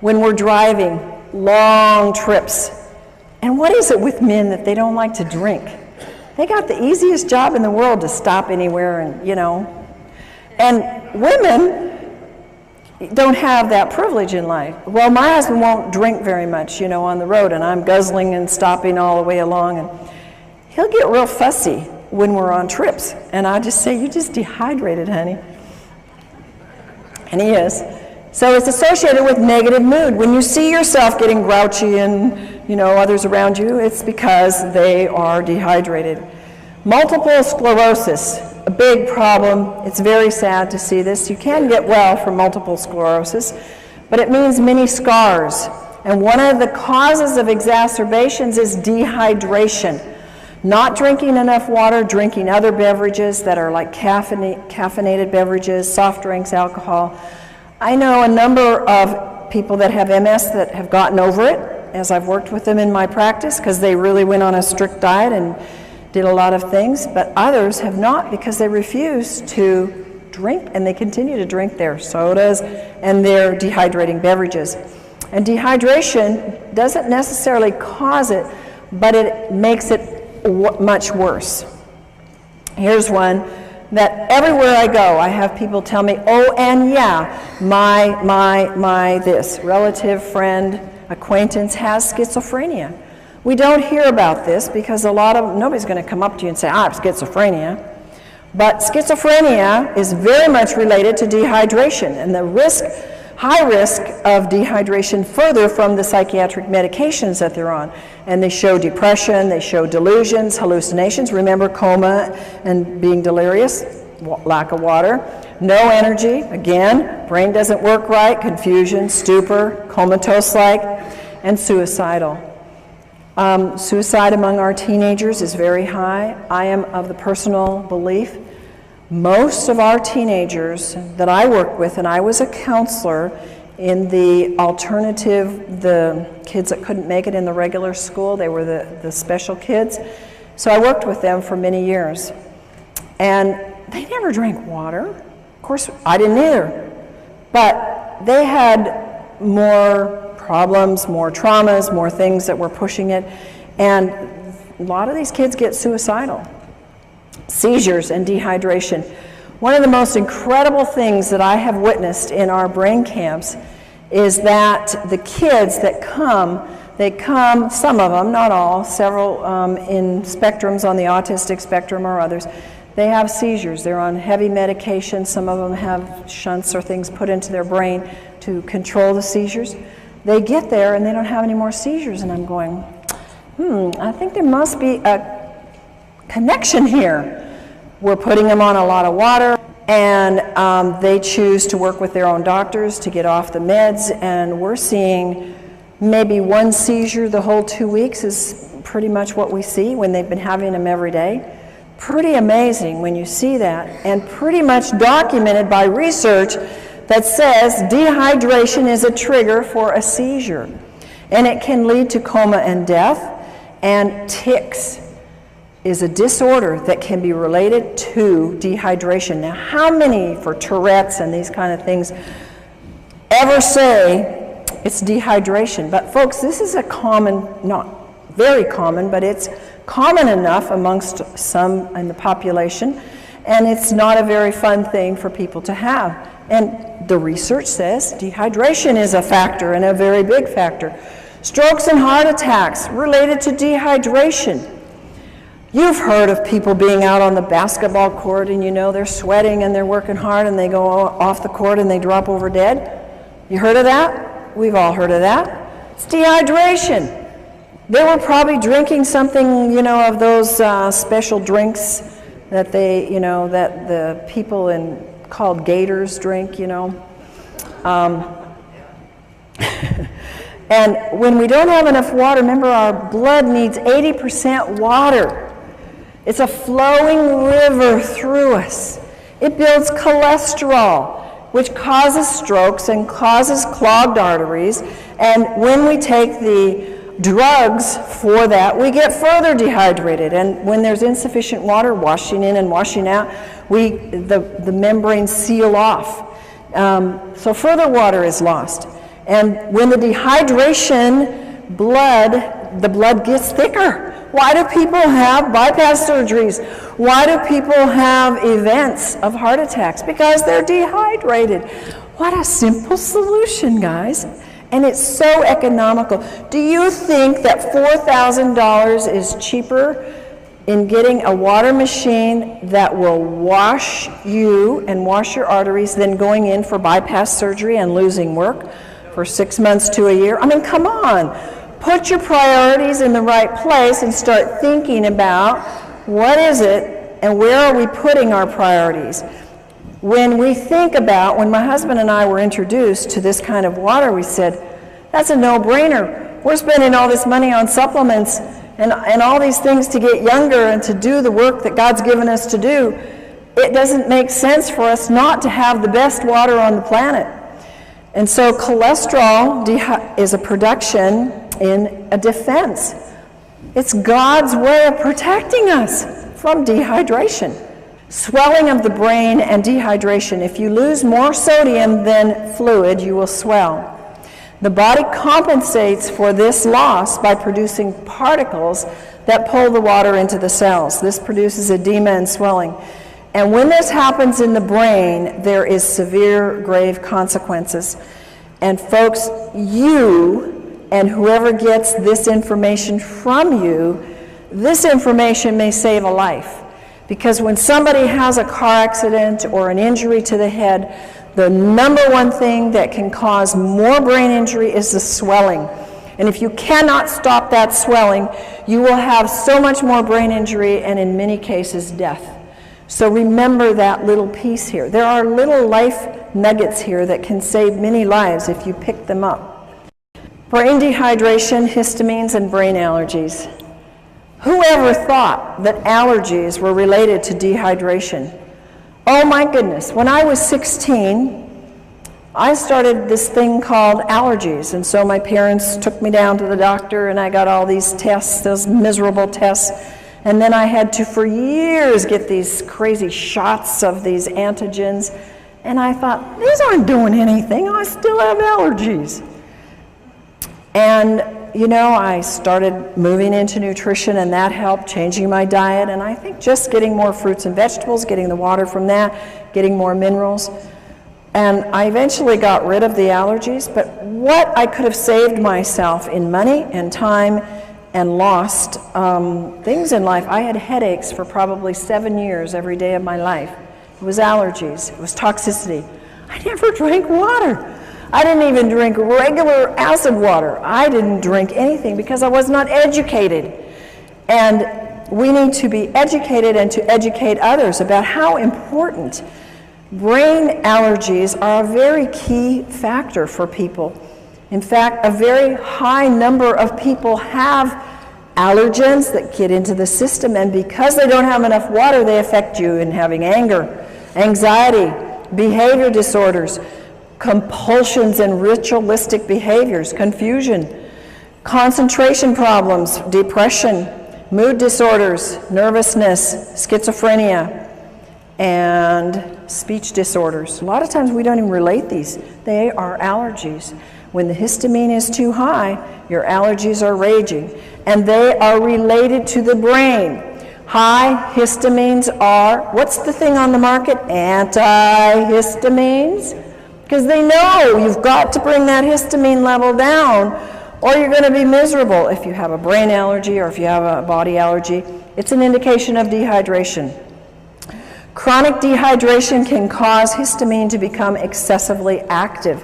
when we're driving long trips, and what is it with men that they don't like to drink? They got the easiest job in the world to stop anywhere, and you know, and women don't have that privilege in life. Well, my husband won't drink very much, you know, on the road, and I'm guzzling and stopping all the way along, and he'll get real fussy when we're on trips, and I just say, "You just dehydrated, honey." And he is. So it's associated with negative mood. When you see yourself getting grouchy and, you know, others around you, it's because they are dehydrated. Multiple sclerosis. A big problem. It's very sad to see this. You can get well from multiple sclerosis, but it means many scars. And one of the causes of exacerbations is dehydration. Not drinking enough water, drinking other beverages that are like caffeinated beverages, soft drinks, alcohol. I know a number of people that have MS that have gotten over it, as I've worked with them in my practice, because they really went on a strict diet and did a lot of things, but others have not because they refuse to drink, and they continue to drink their sodas and their dehydrating beverages. And dehydration doesn't necessarily cause it, but it makes it much worse. Here's one that everywhere I go, I have people tell me, "Oh, and yeah, my this relative, friend, acquaintance has schizophrenia." We don't hear about this because nobody's going to come up to you and say, "I have schizophrenia." But schizophrenia is very much related to dehydration, and the high risk of dehydration further from the psychiatric medications that they're on. And they show depression, they show delusions, hallucinations. Remember coma and being delirious, lack of water. No energy, again, brain doesn't work right, confusion, stupor, comatose-like, and suicidal. Suicide among our teenagers is very high. I am of the personal belief most of our teenagers that I work with, and I was a counselor in the alternative, the kids that couldn't make it in the regular school, they were the special kids. So I worked with them for many years. And they never drank water. Of course, I didn't either. But they had more problems, more traumas, more things that were pushing it. And a lot of these kids get suicidal. Seizures and dehydration. One of the most incredible things that I have witnessed in our brain camps is that the kids that come, they come, some of them, not all, several in spectrums on the autistic spectrum or others, they have seizures. They're on heavy medication. Some of them have shunts or things put into their brain to control the seizures. They get there and they don't have any more seizures, and I'm going, I think there must be a connection here. We're putting them on a lot of water, and they choose to work with their own doctors to get off the meds, and we're seeing maybe one seizure the whole 2 weeks is pretty much what we see when they've been having them every day. Pretty amazing when you see that, and pretty much documented by research that says dehydration is a trigger for a seizure, and it can lead to coma and death. And tics is a disorder that can be related to dehydration. Now, how many for Tourette's and these kind of things ever say it's dehydration? But folks, this is a common, not very common, but it's common enough amongst some in the population, and it's not a very fun thing for people to have. And the research says dehydration is a factor, and a very big factor. Strokes and heart attacks related to dehydration. You've heard of people being out on the basketball court and you know they're sweating and they're working hard and they go off the court and they drop over dead. You heard of that? We've all heard of that. It's dehydration. They were probably drinking something, of those special drinks that that the people called gators drink, And when we don't have enough water, remember our blood needs 80% water. It's a flowing river through us. It builds cholesterol, which causes strokes and causes clogged arteries. And when we take the drugs for that, we get further dehydrated. And when there's insufficient water washing in and washing out, the membranes seal off. So further water is lost. And when the dehydration the blood gets thicker. Why do people have bypass surgeries? Why do people have events of heart attacks? Because they're dehydrated. What a simple solution, guys. And it's so economical. Do you think that $4,000 is cheaper in getting a water machine that will wash you and wash your arteries than going in for bypass surgery and losing work for 6 months to a year? I mean, come on. Put your priorities in the right place and start thinking about what is it and where are we putting our priorities. When we think about, when my husband and I were introduced to this kind of water, we said, that's a no-brainer. We're spending all this money on supplements and all these things to get younger and to do the work that God's given us to do. It doesn't make sense for us not to have the best water on the planet. And so cholesterol is a production in a defense. It's God's way of protecting us from dehydration. Swelling of the brain and dehydration. If you lose more sodium than fluid, you will swell. The body compensates for this loss by producing particles that pull the water into the cells. This produces edema and swelling. And when this happens in the brain, there is severe, grave consequences. And folks, you and whoever gets this information from you, this information may save a life. Because when somebody has a car accident or an injury to the head, the number one thing that can cause more brain injury is the swelling. And if you cannot stop that swelling, you will have so much more brain injury and in many cases death. So remember that little piece here. There are little life nuggets here that can save many lives if you pick them up. Brain dehydration, histamines, and brain allergies. Whoever thought that allergies were related to dehydration? Oh my goodness, when I was 16, I started this thing called allergies, and so my parents took me down to the doctor and I got all these tests, those miserable tests, And then I had to, for years, get these crazy shots of these antigens. And I thought, these aren't doing anything. I still have allergies. And, you know, I started moving into nutrition, and that helped, changing my diet. And I think just getting more fruits and vegetables, getting the water from that, getting more minerals. And I eventually got rid of the allergies. But what I could have saved myself in money and time and lost things in life. I had headaches for probably 7 years every day of my life. It was allergies. It was toxicity. I never drank water. I didn't even drink regular acid water. I didn't drink anything because I was not educated. And we need to be educated and to educate others about how important brain allergies are a very key factor for people. In fact, a very high number of people have allergens that get into the system, and because they don't have enough water, they affect you in having anger, anxiety, behavior disorders, compulsions and ritualistic behaviors, confusion, concentration problems, depression, mood disorders, nervousness, schizophrenia, and speech disorders. A lot of times we don't even relate these. They are allergies. When the histamine is too high, your allergies are raging, and they are related to the brain. High histamines are, what's the thing on the market? Antihistamines. Because they know you've got to bring that histamine level down, or you're going to be miserable. If you have a brain allergy or if you have a body allergy, it's an indication of dehydration. Chronic dehydration can cause histamine to become excessively active.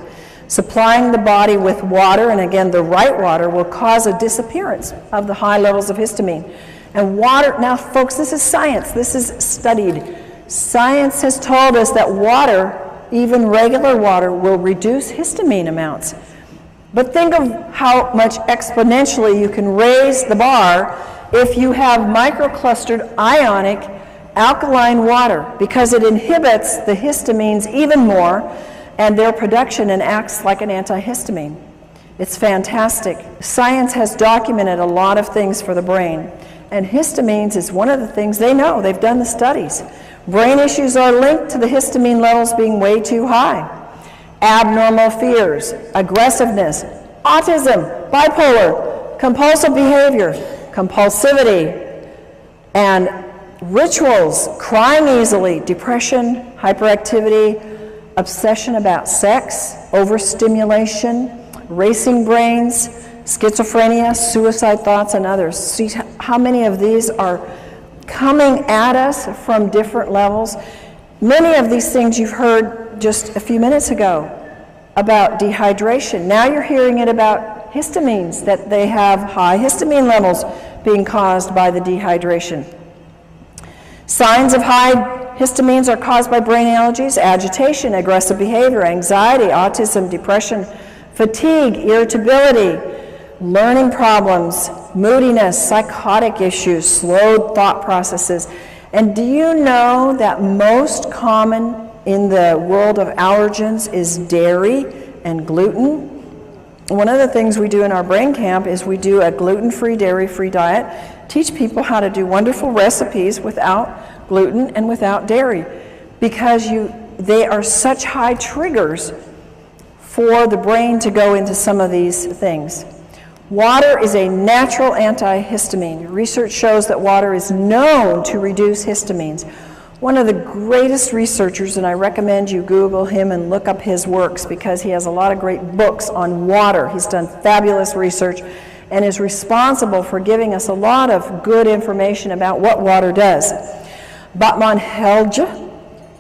Supplying the body with water, and again the right water, will cause a disappearance of the high levels of histamine. And water, now folks, this is science, this is studied. Science has told us that water, even regular water, will reduce histamine amounts. But think of how much exponentially you can raise the bar if you have microclustered ionic alkaline water, because it inhibits the histamines even more and their production, and acts like an antihistamine. It's fantastic. Science has documented a lot of things for the brain, and histamines is one of the things they know. They've done the studies. Brain issues are linked to the histamine levels being way too high. Abnormal fears, aggressiveness, autism, bipolar, compulsive behavior, compulsivity, and rituals, crying easily, depression, hyperactivity, obsession about sex, overstimulation, racing brains, schizophrenia, suicide thoughts, and others. See how many of these are coming at us from different levels. Many of these things you've heard just a few minutes ago about dehydration. Now you're hearing it about histamines, that they have high histamine levels being caused by the dehydration. Signs of high histamines are caused by brain allergies, agitation, aggressive behavior, anxiety, autism, depression, fatigue, irritability, learning problems, moodiness, psychotic issues, slowed thought processes. And do you know that most common in the world of allergens is dairy and gluten? One of the things we do in our brain camp is we do a gluten-free, dairy-free diet, teach people how to do wonderful recipes without gluten and without dairy, because they are such high triggers for the brain to go into some of these things. Water is a natural antihistamine. Research shows that water is known to reduce histamines. One of the greatest researchers, and I recommend you Google him and look up his works, because he has a lot of great books on water. He's done fabulous research and is responsible for giving us a lot of good information about what water does. Batman Helge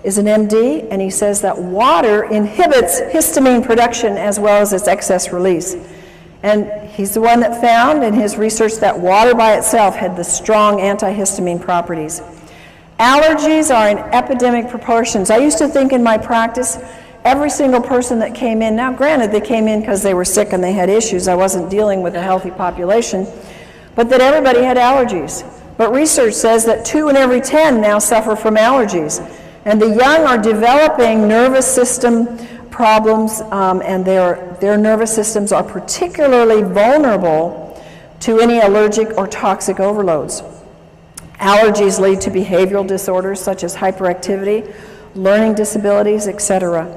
is an MD, and he says that water inhibits histamine production as well as its excess release. And he's the one that found in his research that water by itself had the strong antihistamine properties. Allergies are in epidemic proportions. I used to think in my practice, every single person that came in, now granted they came in because they were sick and they had issues, I wasn't dealing with a healthy population, but that everybody had allergies. But research says that 2 in every 10 now suffer from allergies. And the young are developing nervous system problems, and their nervous systems are particularly vulnerable to any allergic or toxic overloads. Allergies lead to behavioral disorders such as hyperactivity, learning disabilities, etc.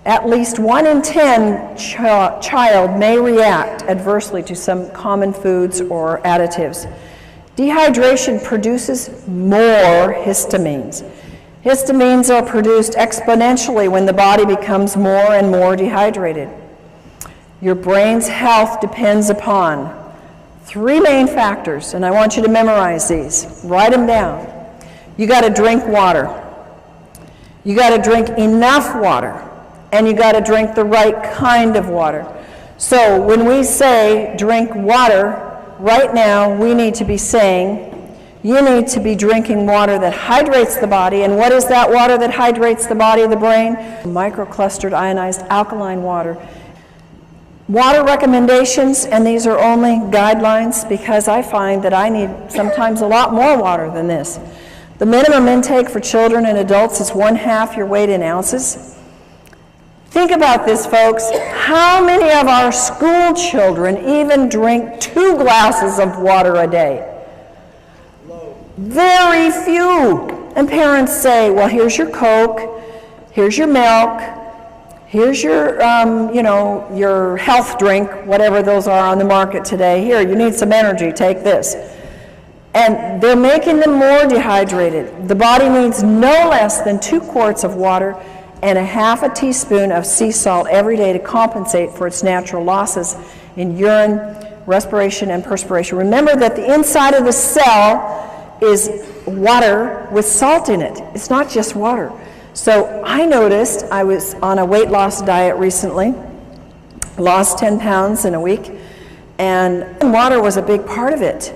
At least 1 in 10 child may react adversely to some common foods or additives. Dehydration produces more histamines. Histamines are produced exponentially when the body becomes more and more dehydrated. Your brain's health depends upon 3 main factors, and I want you to memorize these. Write them down. You got to drink water. You got to drink enough water. And you got to drink the right kind of water. So when we say drink water, right now we need to be saying you need to be drinking water that hydrates the body. And what is that water that hydrates the body of the brain? Microclustered ionized alkaline water. Water recommendations, and these are only guidelines because I find that I need sometimes a lot more water than this. The minimum intake for children and adults is 1/2 your weight in ounces. Think about this, folks. How many of our school children even drink 2 glasses of water a day? Very few. And parents say, well, here's your Coke, here's your milk, here's your, your health drink, whatever those are on the market today. Here, you need some energy, take this. And they're making them more dehydrated. The body needs no less than 2 quarts of water and 1/2 teaspoon of sea salt every day to compensate for its natural losses in urine, respiration, and perspiration. Remember that the inside of the cell is water with salt in it. It's not just water. So I noticed, I was on a weight loss diet recently, lost 10 pounds in a week, and water was a big part of it.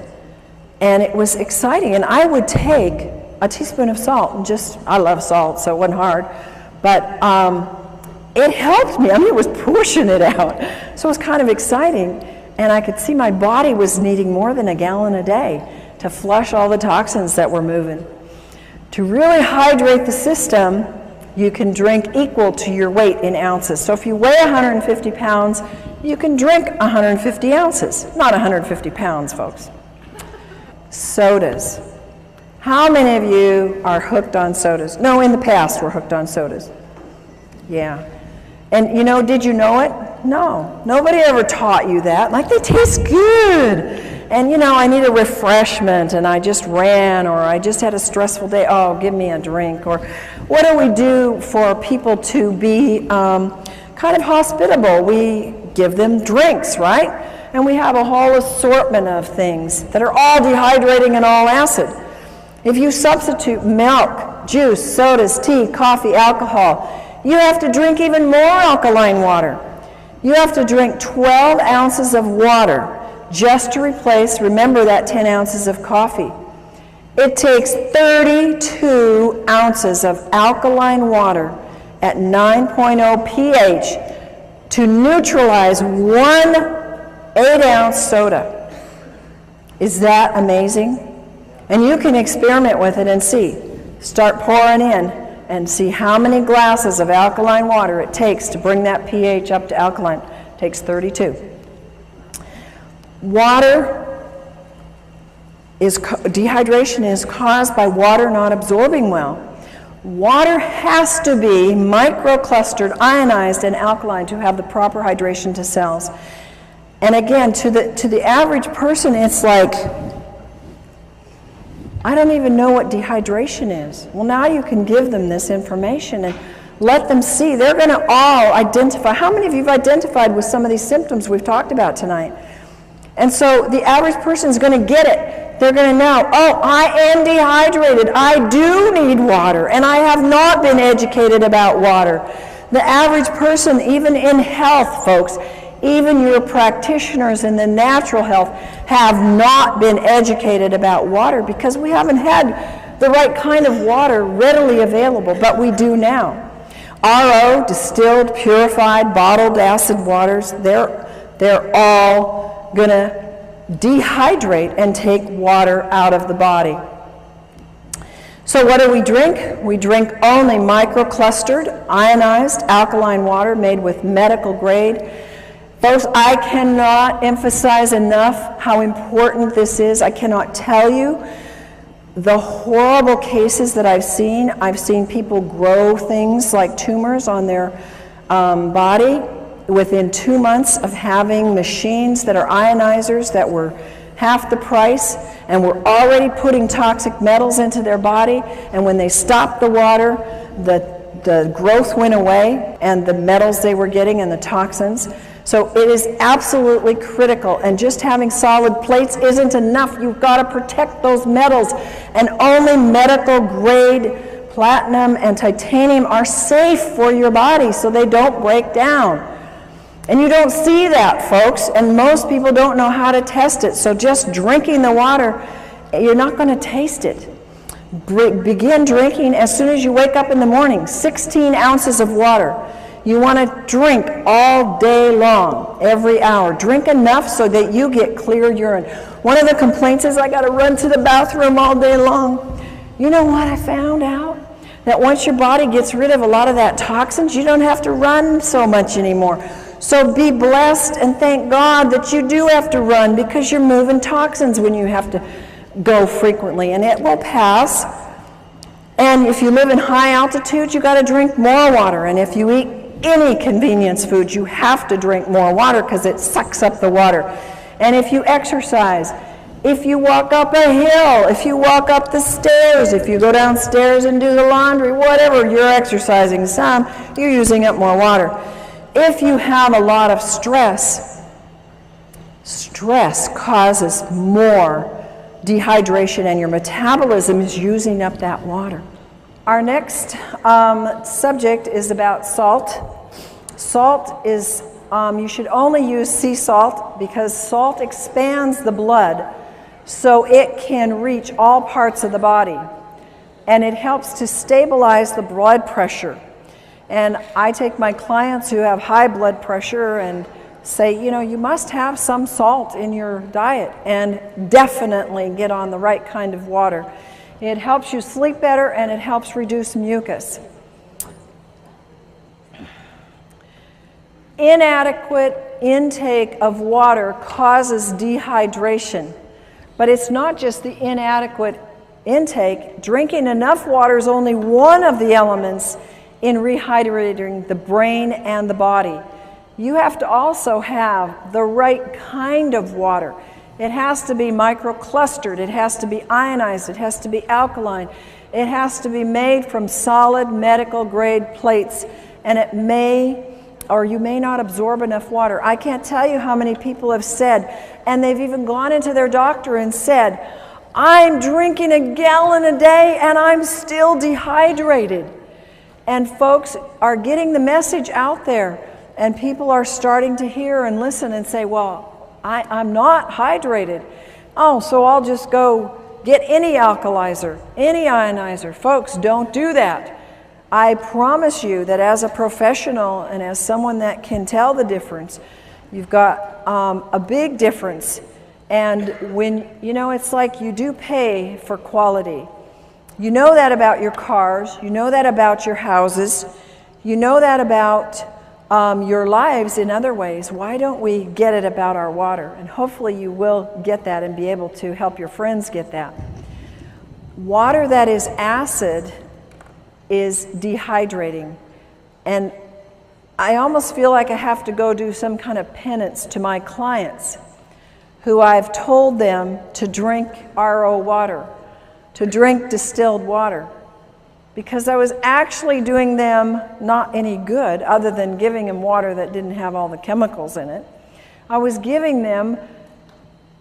And it was exciting. And I would take a teaspoon of salt and I love salt, so it wasn't hard. But it helped me. I mean, it was pushing it out. So it was kind of exciting. And I could see my body was needing more than a gallon a day to flush all the toxins that were moving. To really hydrate the system, you can drink equal to your weight in ounces. So if you weigh 150 pounds, you can drink 150 ounces. Not 150 pounds, folks. Sodas. How many of you are hooked on sodas? No, in the past were hooked on sodas. Yeah. And did you know it? No. Nobody ever taught you that. Like, they taste good. And I need a refreshment and I just ran, or I just had a stressful day. Oh, give me a drink. Or what do we do for people to be kind of hospitable? We give them drinks, right? And we have a whole assortment of things that are all dehydrating and all acid. If you substitute milk, juice, sodas, tea, coffee, alcohol, you have to drink even more alkaline water. You have to drink 12 ounces of water just to replace, remember that 10 ounces of coffee. It takes 32 ounces of alkaline water at 9.0 pH to neutralize 1 8-ounce soda. Is that amazing? And you can experiment with it and see. Start pouring in and see how many glasses of alkaline water it takes to bring that pH up to alkaline. It takes 32. Dehydration is caused by water not absorbing well. Water has to be microclustered, ionized, and alkaline to have the proper hydration to cells. And again, to the average person, it's like, I don't even know what dehydration is. Well, now you can give them this information and let them see. They're going to all identify. How many of you have identified with some of these symptoms we've talked about tonight? And so the average person is going to get it. They're going to know, oh, I am dehydrated. I do need water, and I have not been educated about water. The average person, even in health, folks, even your practitioners in the natural health have not been educated about water because we haven't had the right kind of water readily available, but we do now. RO, distilled, purified, bottled acid waters, they're all going to dehydrate and take water out of the body. So what do we drink? We drink only microclustered, ionized, alkaline water made with medical grade. Folks, I cannot emphasize enough how important this is. I cannot tell you The horrible cases that I've seen people grow things like tumors on their body within 2 months of having machines that are ionizers that were half the price and were already putting toxic metals into their body, and when they stopped the water, the growth went away and the metals they were getting and the toxins. So it is absolutely critical, and just having solid plates isn't enough. You've got to protect those metals, and only medical grade platinum and titanium are safe for your body so they don't break down. And you don't see that, folks, and most people don't know how to test it. So just drinking the water, you're not going to taste it. Begin drinking as soon as you wake up in the morning, 16 ounces of water. You want to drink all day long, every hour. Drink enough so that you get clear urine. One of the complaints is I got to run to the bathroom all day long. You know what I found out? That once your body gets rid of a lot of that toxins, you don't have to run so much anymore. So be blessed and thank God that you do have to run, because you're moving toxins when you have to go frequently, and it will pass. And if you live in high altitude, you got to drink more water. And if you eat any convenience food, you have to drink more water because it sucks up the water. And if you exercise, if you walk up a hill, if you walk up the stairs, if you go downstairs and do the laundry, whatever, you're exercising some, you're using up more water. If you have a lot of stress, stress causes more dehydration, and your metabolism is using up that water. Our next subject is about salt. Salt is, you should only use sea salt because salt expands the blood so it can reach all parts of the body, and it helps to stabilize the blood pressure. And I take my clients who have high blood pressure and say, you know, you must have some salt in your diet, and definitely get on the right kind of water. It helps you sleep better, and it helps reduce mucus. Inadequate intake of water causes dehydration, but it's not just the inadequate intake. Drinking enough water is only one of the elements in rehydrating the brain and the body. You have to also have the right kind of water. It has to be microclustered, it has to be ionized, it has to be alkaline, it has to be made from solid medical grade plates, and it may or you may not absorb enough water. I can't tell you how many people have said, and they've even gone into their doctor and said, I'm drinking a gallon a day and I'm still dehydrated. And folks are getting the message out there, and people are starting to hear and listen and say, well, I'm not hydrated. Oh, so I'll just go get any alkalizer, any ionizer. Folks, don't do that. I promise you that as a professional and as someone that can tell the difference, you've got a big difference. And when, you know, it's like you do pay for quality. You know that about your cars, you know that about your houses, you know that about your lives in other ways. Why don't we get it about our water? And hopefully you will get that and be able to help your friends get that. Water that is acid is dehydrating. And I almost feel like I have to go do some kind of penance to my clients who I've told them to drink RO water, to drink distilled water, because I was actually doing them not any good other than giving them water that didn't have all the chemicals in it. I was giving them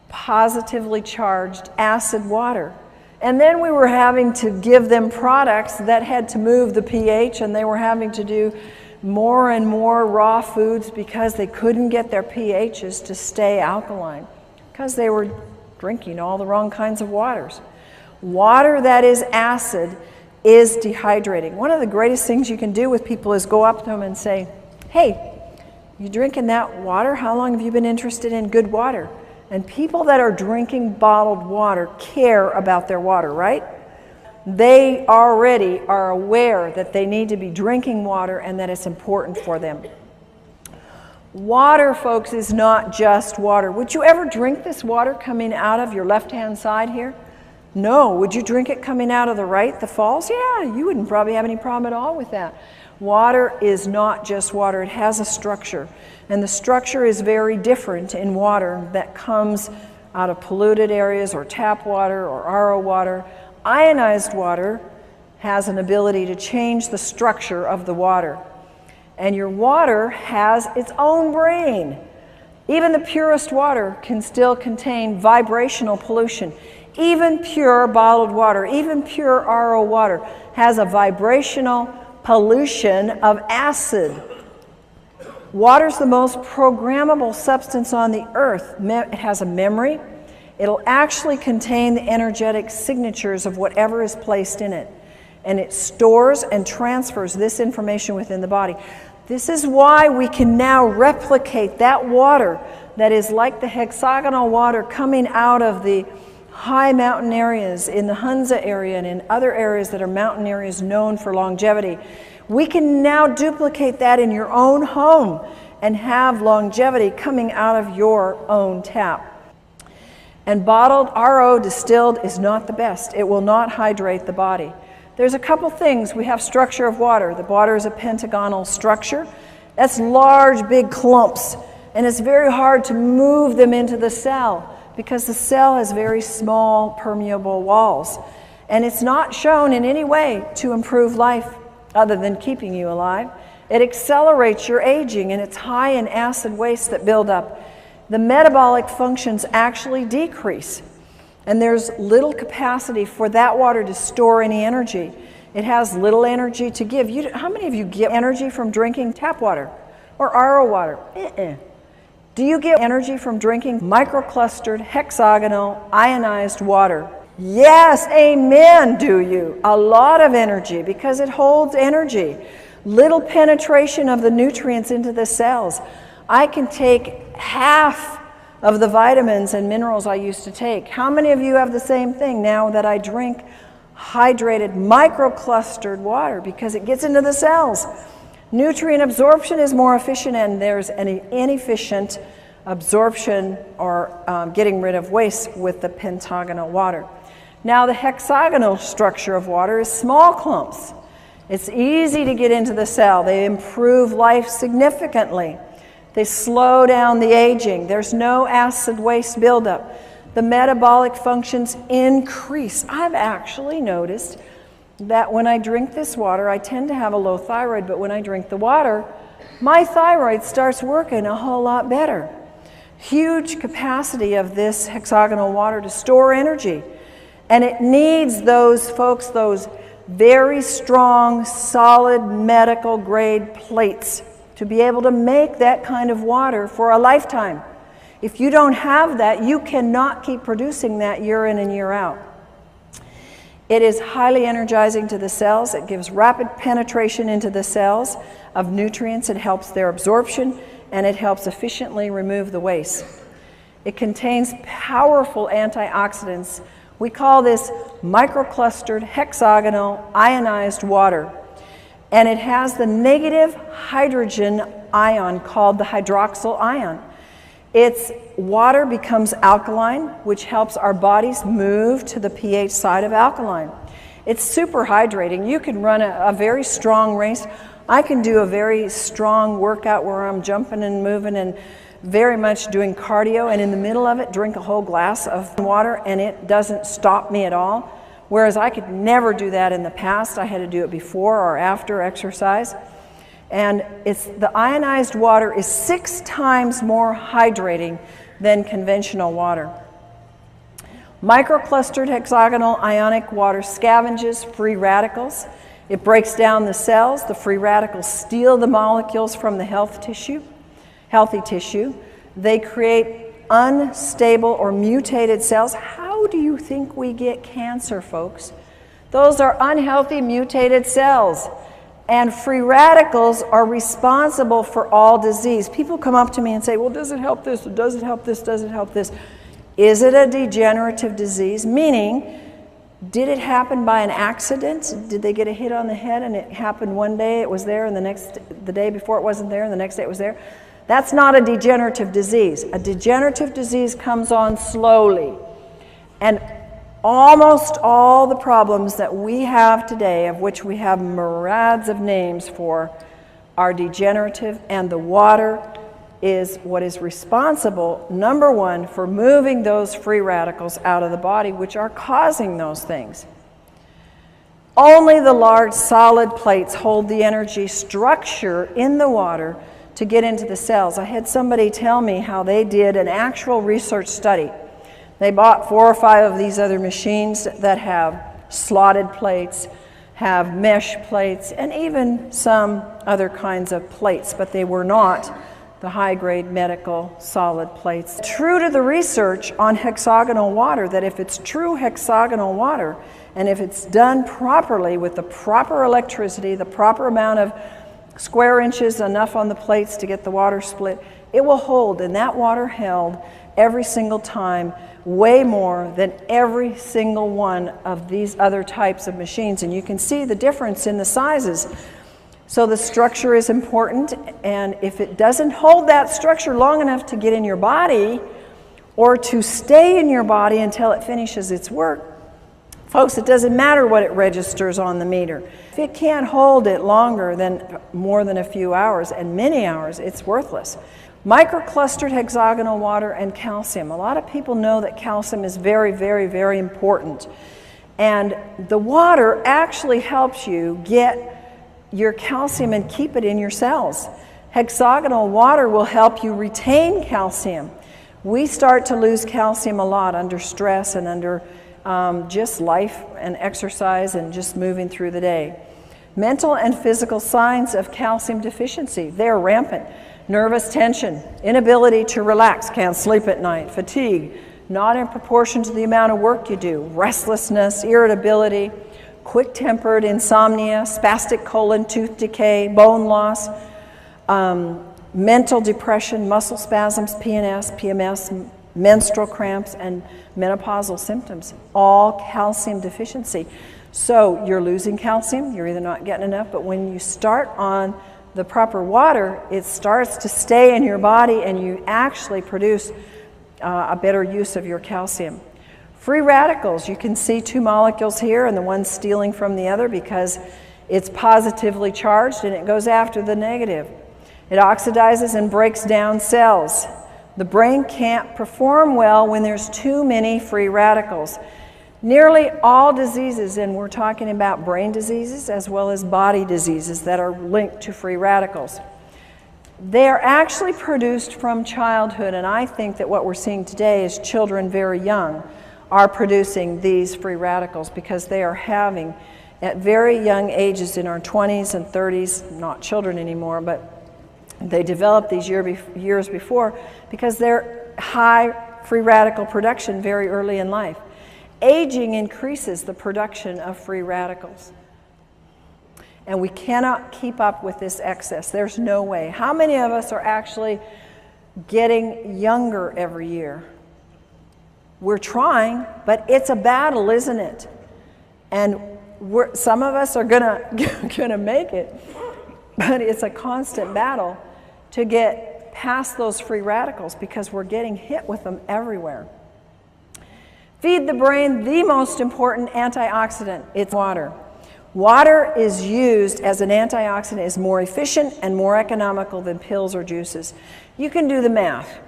positively charged acid water. And then we were having to give them products that had to move the pH, and they were having to do more and more raw foods because they couldn't get their pHs to stay alkaline because they were drinking all the wrong kinds of waters. Water that is acid is dehydrating. One of the greatest things you can do with people is go up to them and say, hey, you drinking that water? How long have you been interested in good water? And people that are drinking bottled water care about their water, right? They already are aware that they need to be drinking water and that it's important for them. Water, folks, is not just water. Would you ever drink this water coming out of your left-hand side here? No. Would you drink it coming out of the right, the falls? Yeah, you wouldn't probably have any problem at all with that. Water is not just water. It has a structure. And the structure is very different in water that comes out of polluted areas or tap water or RO water. Ionized water has an ability to change the structure of the water. And your water has its own brain. Even the purest water can still contain vibrational pollution. Even pure bottled water, even pure RO water has a vibrational pollution of acid. Water's the most programmable substance on the earth. It has a memory. It'll actually contain the energetic signatures of whatever is placed in it. And it stores and transfers this information within the body. This is why we can now replicate that water that is like the hexagonal water coming out of the high mountain areas in the Hunza area and in other areas that are mountain areas known for longevity. We can now duplicate that in your own home and have longevity coming out of your own tap. And bottled RO distilled is not the best. It will not hydrate the body. There's a couple things. We have structure of water. The water is a pentagonal structure. That's large, big clumps. And it's very hard to move them into the cell because the cell has very small, permeable walls. And it's not shown in any way to improve life other than keeping you alive. It accelerates your aging, and it's high in acid waste that build up. The metabolic functions actually decrease. And there's little capacity for that water to store any energy. It has little energy to give. How many of you get energy from drinking tap water or RO water? Do you get energy from drinking microclustered, hexagonal, ionized water? Yes, amen, do you? A lot of energy because it holds energy. Little penetration of the nutrients into the cells. I can take half of the vitamins and minerals I used to take. How many of you have the same thing now that I drink hydrated, microclustered water because it gets into the cells? Nutrient absorption is more efficient, and there's an inefficient absorption or getting rid of waste with the pentagonal water. Now the hexagonal structure of water is small clumps. It's easy to get into the cell. They improve life significantly. They slow down the aging. There's no acid waste buildup. The metabolic functions increase. I've actually noticed that when I drink this water, I tend to have a low thyroid, but when I drink the water, my thyroid starts working a whole lot better. Huge capacity of this hexagonal water to store energy. And it needs those folks, those very strong, solid medical grade plates to be able to make that kind of water for a lifetime. If you don't have that, you cannot keep producing that year in and year out. It is highly energizing to the cells. It gives rapid penetration into the cells of nutrients. It helps their absorption, and it helps efficiently remove the waste. It contains powerful antioxidants. We call this microclustered, hexagonal, ionized water. And it has the negative hydrogen ion called the hydroxyl ion. Its water becomes alkaline, which helps our bodies move to the pH side of alkaline. It's super hydrating. You can run a very strong race. I can do a very strong workout where I'm jumping and moving and very much doing cardio, and in the middle of it drink a whole glass of water, and it doesn't stop me at all. Whereas I could never do that in the past. I had to do it before or after exercise. And the ionized water is 6 times more hydrating than conventional water. Microclustered hexagonal ionic water scavenges free radicals. It breaks down the cells. The free radicals steal the molecules from the healthy tissue. They create unstable or mutated cells. How do you think we get cancer, folks? Those are unhealthy, mutated cells. And free radicals are responsible for all disease. People come up to me and say, well, does it help this? Does it help this? Does it help this? Is it a degenerative disease? Meaning, did it happen by an accident? Did they get a hit on the head and it happened one day, it was there, and the day before it wasn't there, and the next day it was there? That's not a degenerative disease. A degenerative disease comes on slowly. And Almost all the problems that we have today, of which we have myriads of names for, are degenerative, and the water is what is responsible, number one, for moving those free radicals out of the body, which are causing those things. Only the large solid plates hold the energy structure in the water to get into the cells. I had somebody tell me how they did an actual research study. They bought 4 or 5 of these other machines that have slotted plates, have mesh plates, and even some other kinds of plates, but they were not the high-grade medical solid plates. True to the research on hexagonal water, that if it's true hexagonal water, and if it's done properly with the proper electricity, the proper amount of square inches, enough on the plates to get the water split, it will hold, and that water held every single time way more than every single one of these other types of machines. And you can see the difference in the sizes. So the structure is important, and if it doesn't hold that structure long enough to get in your body or to stay in your body until it finishes its work, folks, it doesn't matter what it registers on the meter. If it can't hold it longer than more than a few hours, and many hours, it's worthless. Microclustered hexagonal water and calcium. A lot of people know that calcium is very, very, very important. And the water actually helps you get your calcium and keep it in your cells. Hexagonal water will help you retain calcium. We start to lose calcium a lot under stress and under just life and exercise and just moving through the day. Mental and physical signs of calcium deficiency, they're rampant. Nervous tension, inability to relax, can't sleep at night, fatigue, not in proportion to the amount of work you do, restlessness, irritability, quick-tempered, insomnia, spastic colon, tooth decay, bone loss, mental depression, muscle spasms, PNS, PMS, menstrual cramps, and menopausal symptoms, all calcium deficiency. So you're losing calcium, you're either not getting enough, but when you start on the proper water, it starts to stay in your body and you actually produce a better use of your calcium. Free radicals, you can see 2 molecules here and the one stealing from the other because it's positively charged and it goes after the negative. It oxidizes and breaks down cells. The brain can't perform well when there's too many free radicals. Nearly all diseases, and we're talking about brain diseases as well as body diseases that are linked to free radicals, they are actually produced from childhood, and I think that what we're seeing today is children very young are producing these free radicals because they are having, at very young ages in our 20s and 30s, not children anymore, but they develop these years before because they're high free radical production very early in life. Aging increases the production of free radicals. And we cannot keep up with this excess. There's no way. How many of us are actually getting younger every year? We're trying, but it's a battle, isn't it? And some of us are gonna make it, but it's a constant battle to get past those free radicals because we're getting hit with them everywhere. Feed the brain the most important antioxidant, it's water. Water is used as an antioxidant, is more efficient and more economical than pills or juices. You can do the math.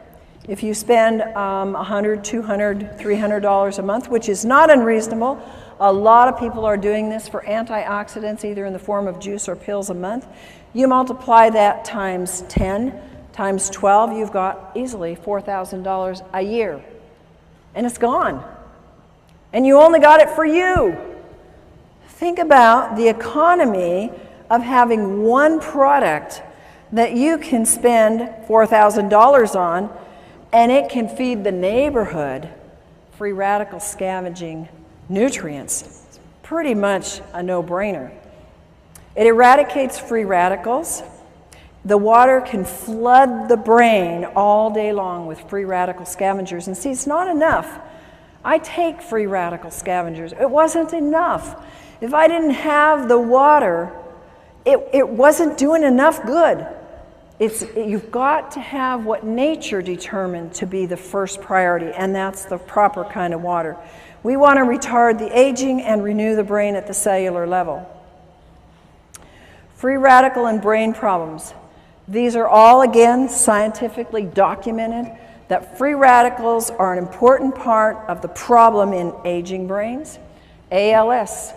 If you spend $100, $200, $300 a month, which is not unreasonable, a lot of people are doing this for antioxidants, either in the form of juice or pills a month. You multiply that times 10, times 12, you've got easily $4,000 a year. And it's gone. And you only got it for you. Think about the economy of having one product that you can spend $4,000 on, and it can feed the neighborhood free radical scavenging nutrients. It's pretty much a no-brainer. It eradicates free radicals. The water can flood the brain all day long with free radical scavengers. And see, it's not enough. I take free radical scavengers. It wasn't enough. If I didn't have the water, it wasn't doing enough good. You've got to have what nature determined to be the first priority, and that's the proper kind of water. We want to retard the aging and renew the brain at the cellular level. Free radical and brain problems. These are all, again, scientifically documented that free radicals are an important part of the problem in aging brains, ALS,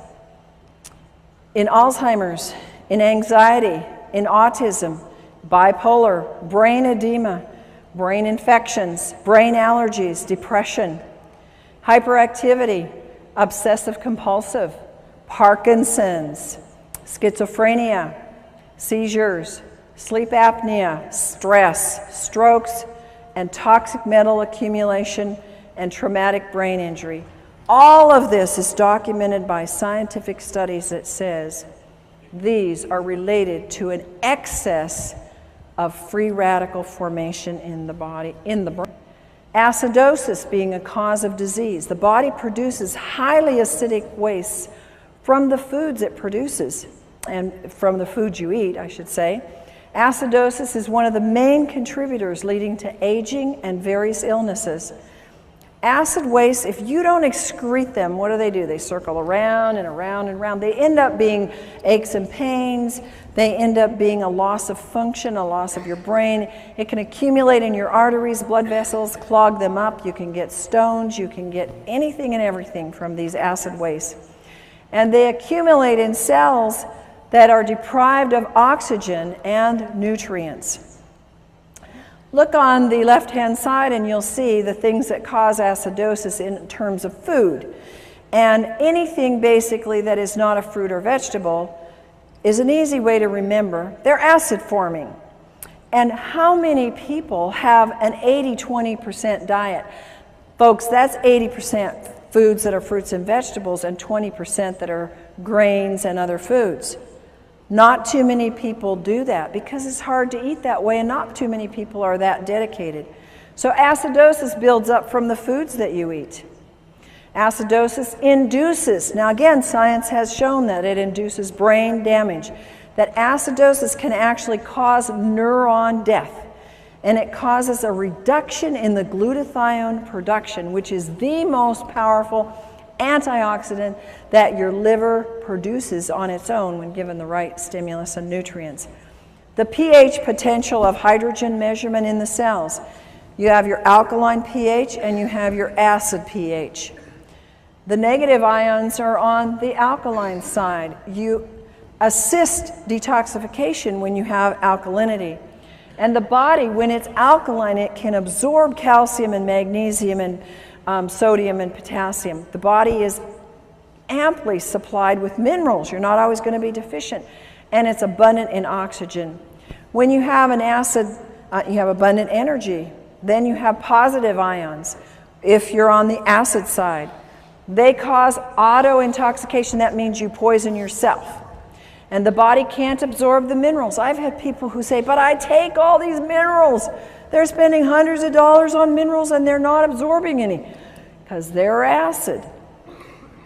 in Alzheimer's, in anxiety, in autism, bipolar, brain edema, brain infections, brain allergies, depression, hyperactivity, obsessive compulsive, Parkinson's, schizophrenia, seizures, sleep apnea, stress, strokes, and toxic metal accumulation and traumatic brain injury. All of this is documented by scientific studies that says these are related to an excess of free radical formation in the body, in the brain. Acidosis being a cause of disease. The body produces highly acidic wastes from the foods it produces, and from the foods you eat, I should say. Acidosis is one of the main contributors leading to aging and various illnesses. Acid wastes, if you don't excrete them, what do? They circle around and around and around. They end up being aches and pains. They end up being a loss of function, a loss of your brain. It can accumulate in your arteries, blood vessels, clog them up. You can get stones. You can get anything and everything from these acid wastes. And they accumulate in cells that are deprived of oxygen and nutrients. Look on the left-hand side and you'll see the things that cause acidosis in terms of food. And anything basically that is not a fruit or vegetable is an easy way to remember. They're acid forming. And how many people have an 80-20% diet? Folks, that's 80% foods that are fruits and vegetables and 20% that are grains and other foods. Not too many people do that because it's hard to eat that way, and not too many people are that dedicated. So acidosis builds up from the foods that you eat. Acidosis induces, now again, science has shown that it induces brain damage, that acidosis can actually cause neuron death, and it causes a reduction in the glutathione production, which is the most powerful antioxidant that your liver produces on its own when given the right stimulus and nutrients. The pH potential of hydrogen measurement in the cells. You have your alkaline pH and you have your acid pH. The negative ions are on the alkaline side. You assist detoxification when you have alkalinity. And the body, when it's alkaline, it can absorb calcium and magnesium and sodium and potassium. The body is amply supplied with minerals. You're not always going to be deficient. And it's abundant in oxygen. When you have an acid, you have abundant energy. Then you have positive ions. If you're on the acid side, they cause auto-intoxication. That means you poison yourself. And the body can't absorb the minerals. I've had people who say, but I take all these minerals. They're spending hundreds of dollars on minerals and they're not absorbing any because they're acid.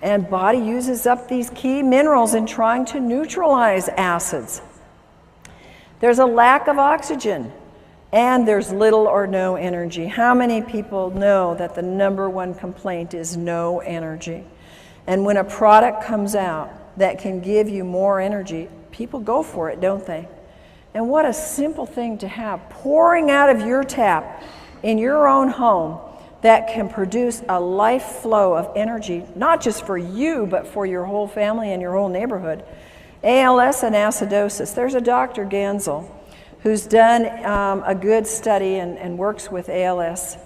And body uses up these key minerals in trying to neutralize acids. There's a lack of oxygen and there's little or no energy. How many people know that the #1 complaint is no energy? And when a product comes out that can give you more energy, people go for it, don't they? And what a simple thing to have, pouring out of your tap in your own home that can produce a life flow of energy, not just for you, but for your whole family and your whole neighborhood. ALS and acidosis. There's a Dr. Gansel who's done a good study and works with ALS.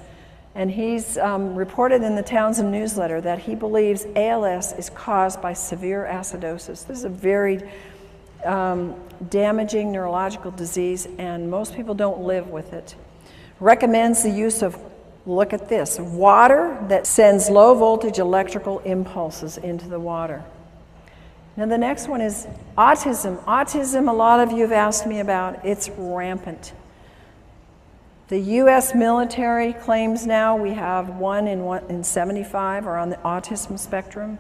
And he's reported in the Townsend newsletter that he believes ALS is caused by severe acidosis. This is a very damaging neurological disease, and most people don't live with it. Recommends the use of, look at this, water that sends low voltage electrical impulses into the water. Now the next one is autism. Autism, a lot of you have asked me about. It's rampant. The U.S. military claims now we have 1 in 75 are on the autism spectrum.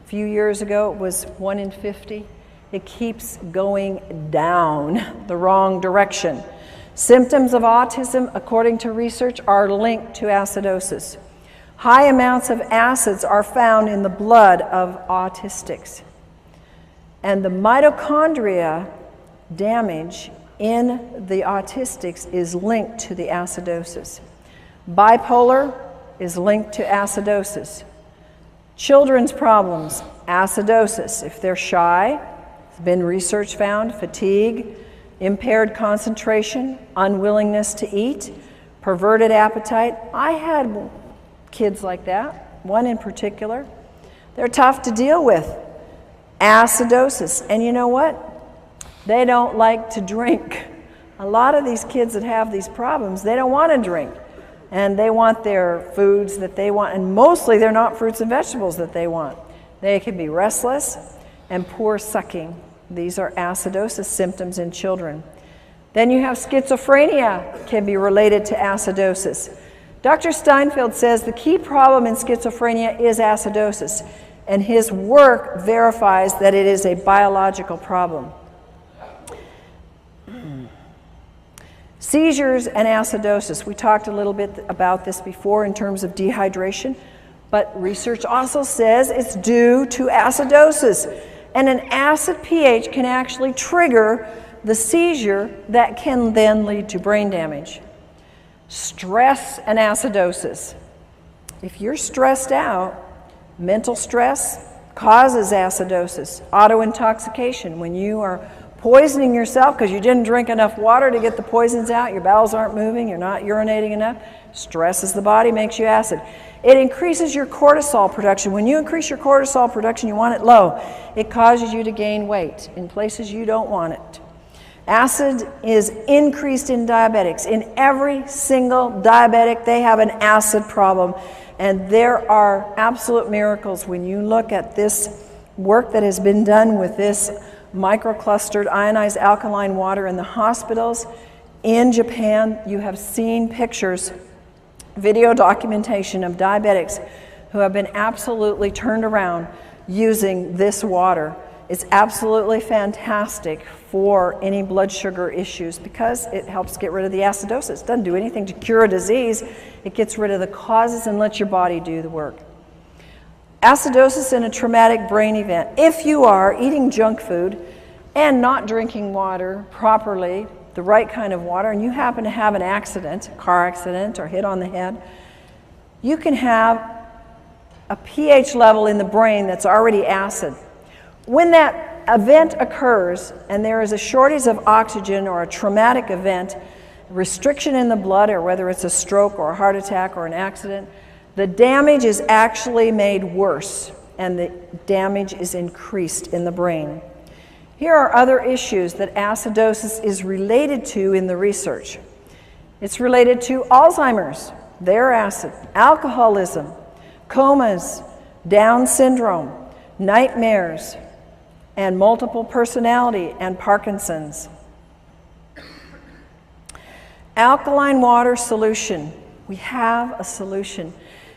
A few years ago it was 1 in 50. It keeps going down the wrong direction. Symptoms of autism, according to research, are linked to acidosis. High amounts of acids are found in the blood of autistics. And the mitochondria damage in the autistics is linked to the acidosis. Bipolar is linked to acidosis. Children's problems, acidosis. If they're shy, it's been research found, fatigue, impaired concentration, unwillingness to eat, perverted appetite. I had kids like that, one in particular. They're tough to deal with. Acidosis. And you know what? They don't like to drink. A lot of these kids that have these problems, they don't want to drink. And they want their foods that they want, and mostly they're not fruits and vegetables that they want. They can be restless and poor sucking. These are acidosis symptoms in children. Then you have schizophrenia, can be related to acidosis. Dr. Steinfeld says the key problem in schizophrenia is acidosis, and his work verifies that it is a biological problem. Seizures and acidosis. We talked a little bit about this before in terms of dehydration, but research also says it's due to acidosis. And an acid pH can actually trigger the seizure that can then lead to brain damage. Stress and acidosis. If you're stressed out, mental stress causes acidosis. Autointoxication, when you are poisoning yourself because you didn't drink enough water to get the poisons out, your bowels aren't moving, you're not urinating enough, stresses the body, makes you acid. It increases your cortisol production. When you increase your cortisol production, you want it low. It causes you to gain weight in places you don't want it. Acid is increased in diabetics. In every single diabetic, they have an acid problem. And there are absolute miracles when you look at this work that has been done with this microclustered ionized alkaline water in the hospitals. In Japan, you have seen pictures, video documentation of diabetics who have been absolutely turned around using this water. It's absolutely fantastic for any blood sugar issues because it helps get rid of the acidosis. It doesn't do anything to cure a disease. It gets rid of the causes and lets your body do the work. Acidosis in a traumatic brain event. If you are eating junk food and not drinking water properly, the right kind of water, and you happen to have an accident, a car accident or hit on the head, you can have a pH level in the brain that's already acid. When that event occurs and there is a shortage of oxygen or a traumatic event, restriction in the blood, or whether it's a stroke or a heart attack or an accident, the damage is actually made worse and the damage is increased in the brain. Here are other issues that acidosis is related to in the research. It's related to Alzheimer's, their acid, alcoholism, comas, Down syndrome, nightmares, and multiple personality and Parkinson's. Alkaline water solution. We have a solution.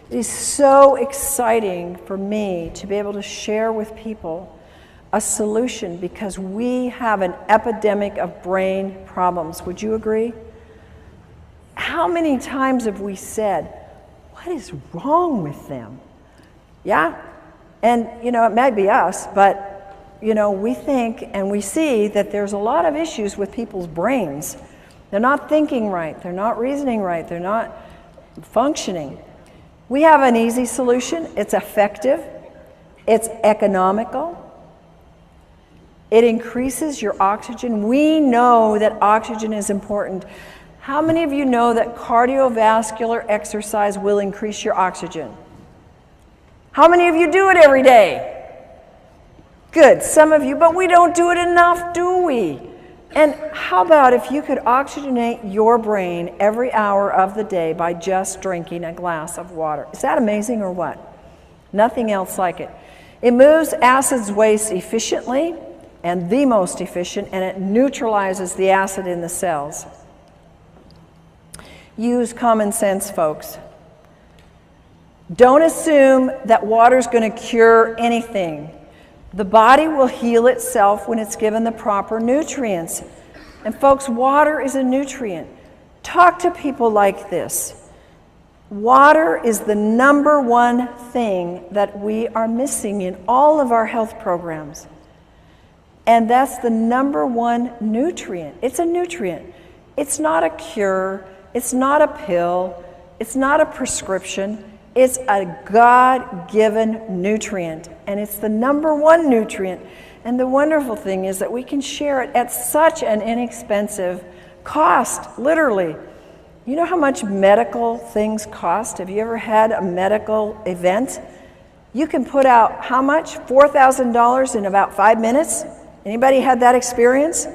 It is so exciting for me to be able to share with people a solution because we have an epidemic of brain problems. Would you agree? How many times have we said, what is wrong with them? Yeah? And, you know, it might be us, but, you know, we think and we see that there's a lot of issues with people's brains. They're not thinking right. They're not reasoning right. They're not functioning. We have an easy solution. It's effective. It's economical. It increases your oxygen. We know that oxygen is important. How many of you know that cardiovascular exercise will increase your oxygen? How many of you do it every day? Good, some of you, but we don't do it enough, do we? And how about if you could oxygenate your brain every hour of the day by just drinking a glass of water? Is that amazing or what? Nothing else like it. It moves acids waste efficiently and the most efficient, and it neutralizes the acid in the cells. Use common sense, folks. Don't assume that water's going to cure anything. The body will heal itself when it's given the proper nutrients. And folks, water is a nutrient. Talk to people like this. Water is the number one thing that we are missing in all of our health programs. And that's the number one nutrient. It's a nutrient. It's not a cure. It's not a pill. It's not a prescription. It's a God-given nutrient. And it's the number one nutrient. And the wonderful thing is that we can share it at such an inexpensive cost, literally. You know how much medical things cost? Have you ever had a medical event? You can put out how much? $4,000 in about 5 minutes? Anybody had that experience?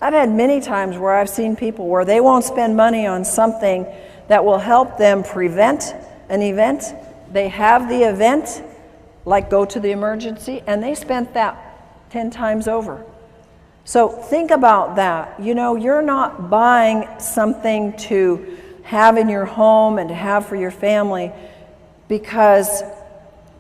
I've had many times where I've seen people where they won't spend money on something that will help them prevent an event. They have the event, like go to the emergency, and they spent that 10 times over. So think about that. You know, you're not buying something to have in your home and to have for your family because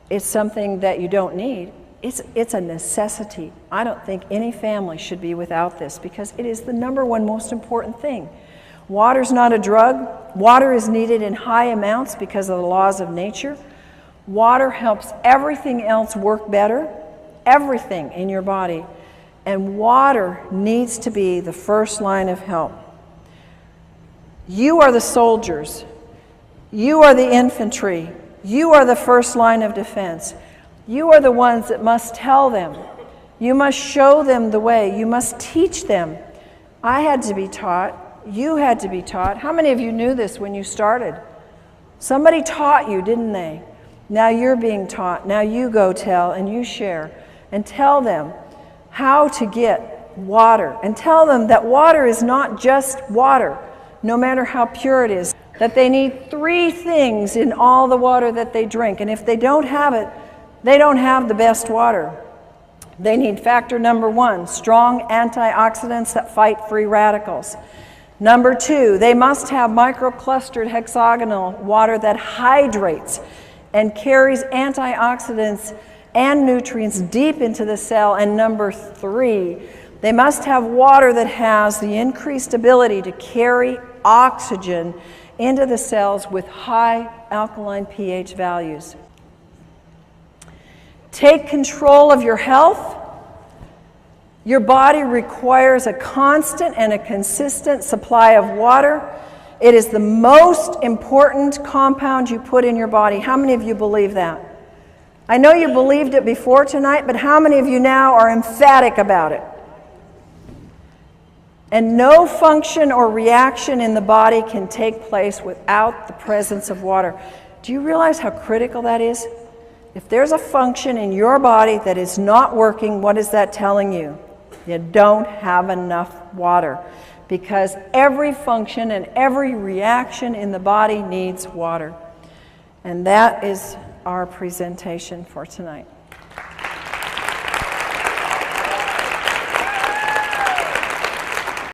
it's something that you don't need. It's a necessity. I don't think any family should be without this because it is the number one most important thing. Water's not a drug. Water is needed in high amounts because of the laws of nature. Water helps everything else work better, everything in your body. And water needs to be the first line of help. You are the soldiers. You are the infantry. You are the first line of defense. You are the ones that must tell them. You must show them the way. You must teach them. I had to be taught. You had to be taught. How many of you knew this when you started? Somebody taught you, didn't they? Now you're being taught. Now you go tell and you share and tell them how to get water. And tell them that water is not just water, no matter how pure it is. That they need 3 things in all the water that they drink. And if they don't have it, they don't have the best water. They need factor number 1, strong antioxidants that fight free radicals. Number 2, they must have microclustered hexagonal water that hydrates and carries antioxidants and nutrients deep into the cell. And number 3, they must have water that has the increased ability to carry oxygen into the cells with high alkaline pH values. Take control of your health. Your body requires a constant and a consistent supply of water. It is the most important compound you put in your body. How many of you believe that? I know you believed it before tonight, but how many of you now are emphatic about it? And no function or reaction in the body can take place without the presence of water. Do you realize how critical that is? If there's a function in your body that is not working, what is that telling you? You don't have enough water, because every function and every reaction in the body needs water. And that is our presentation for tonight.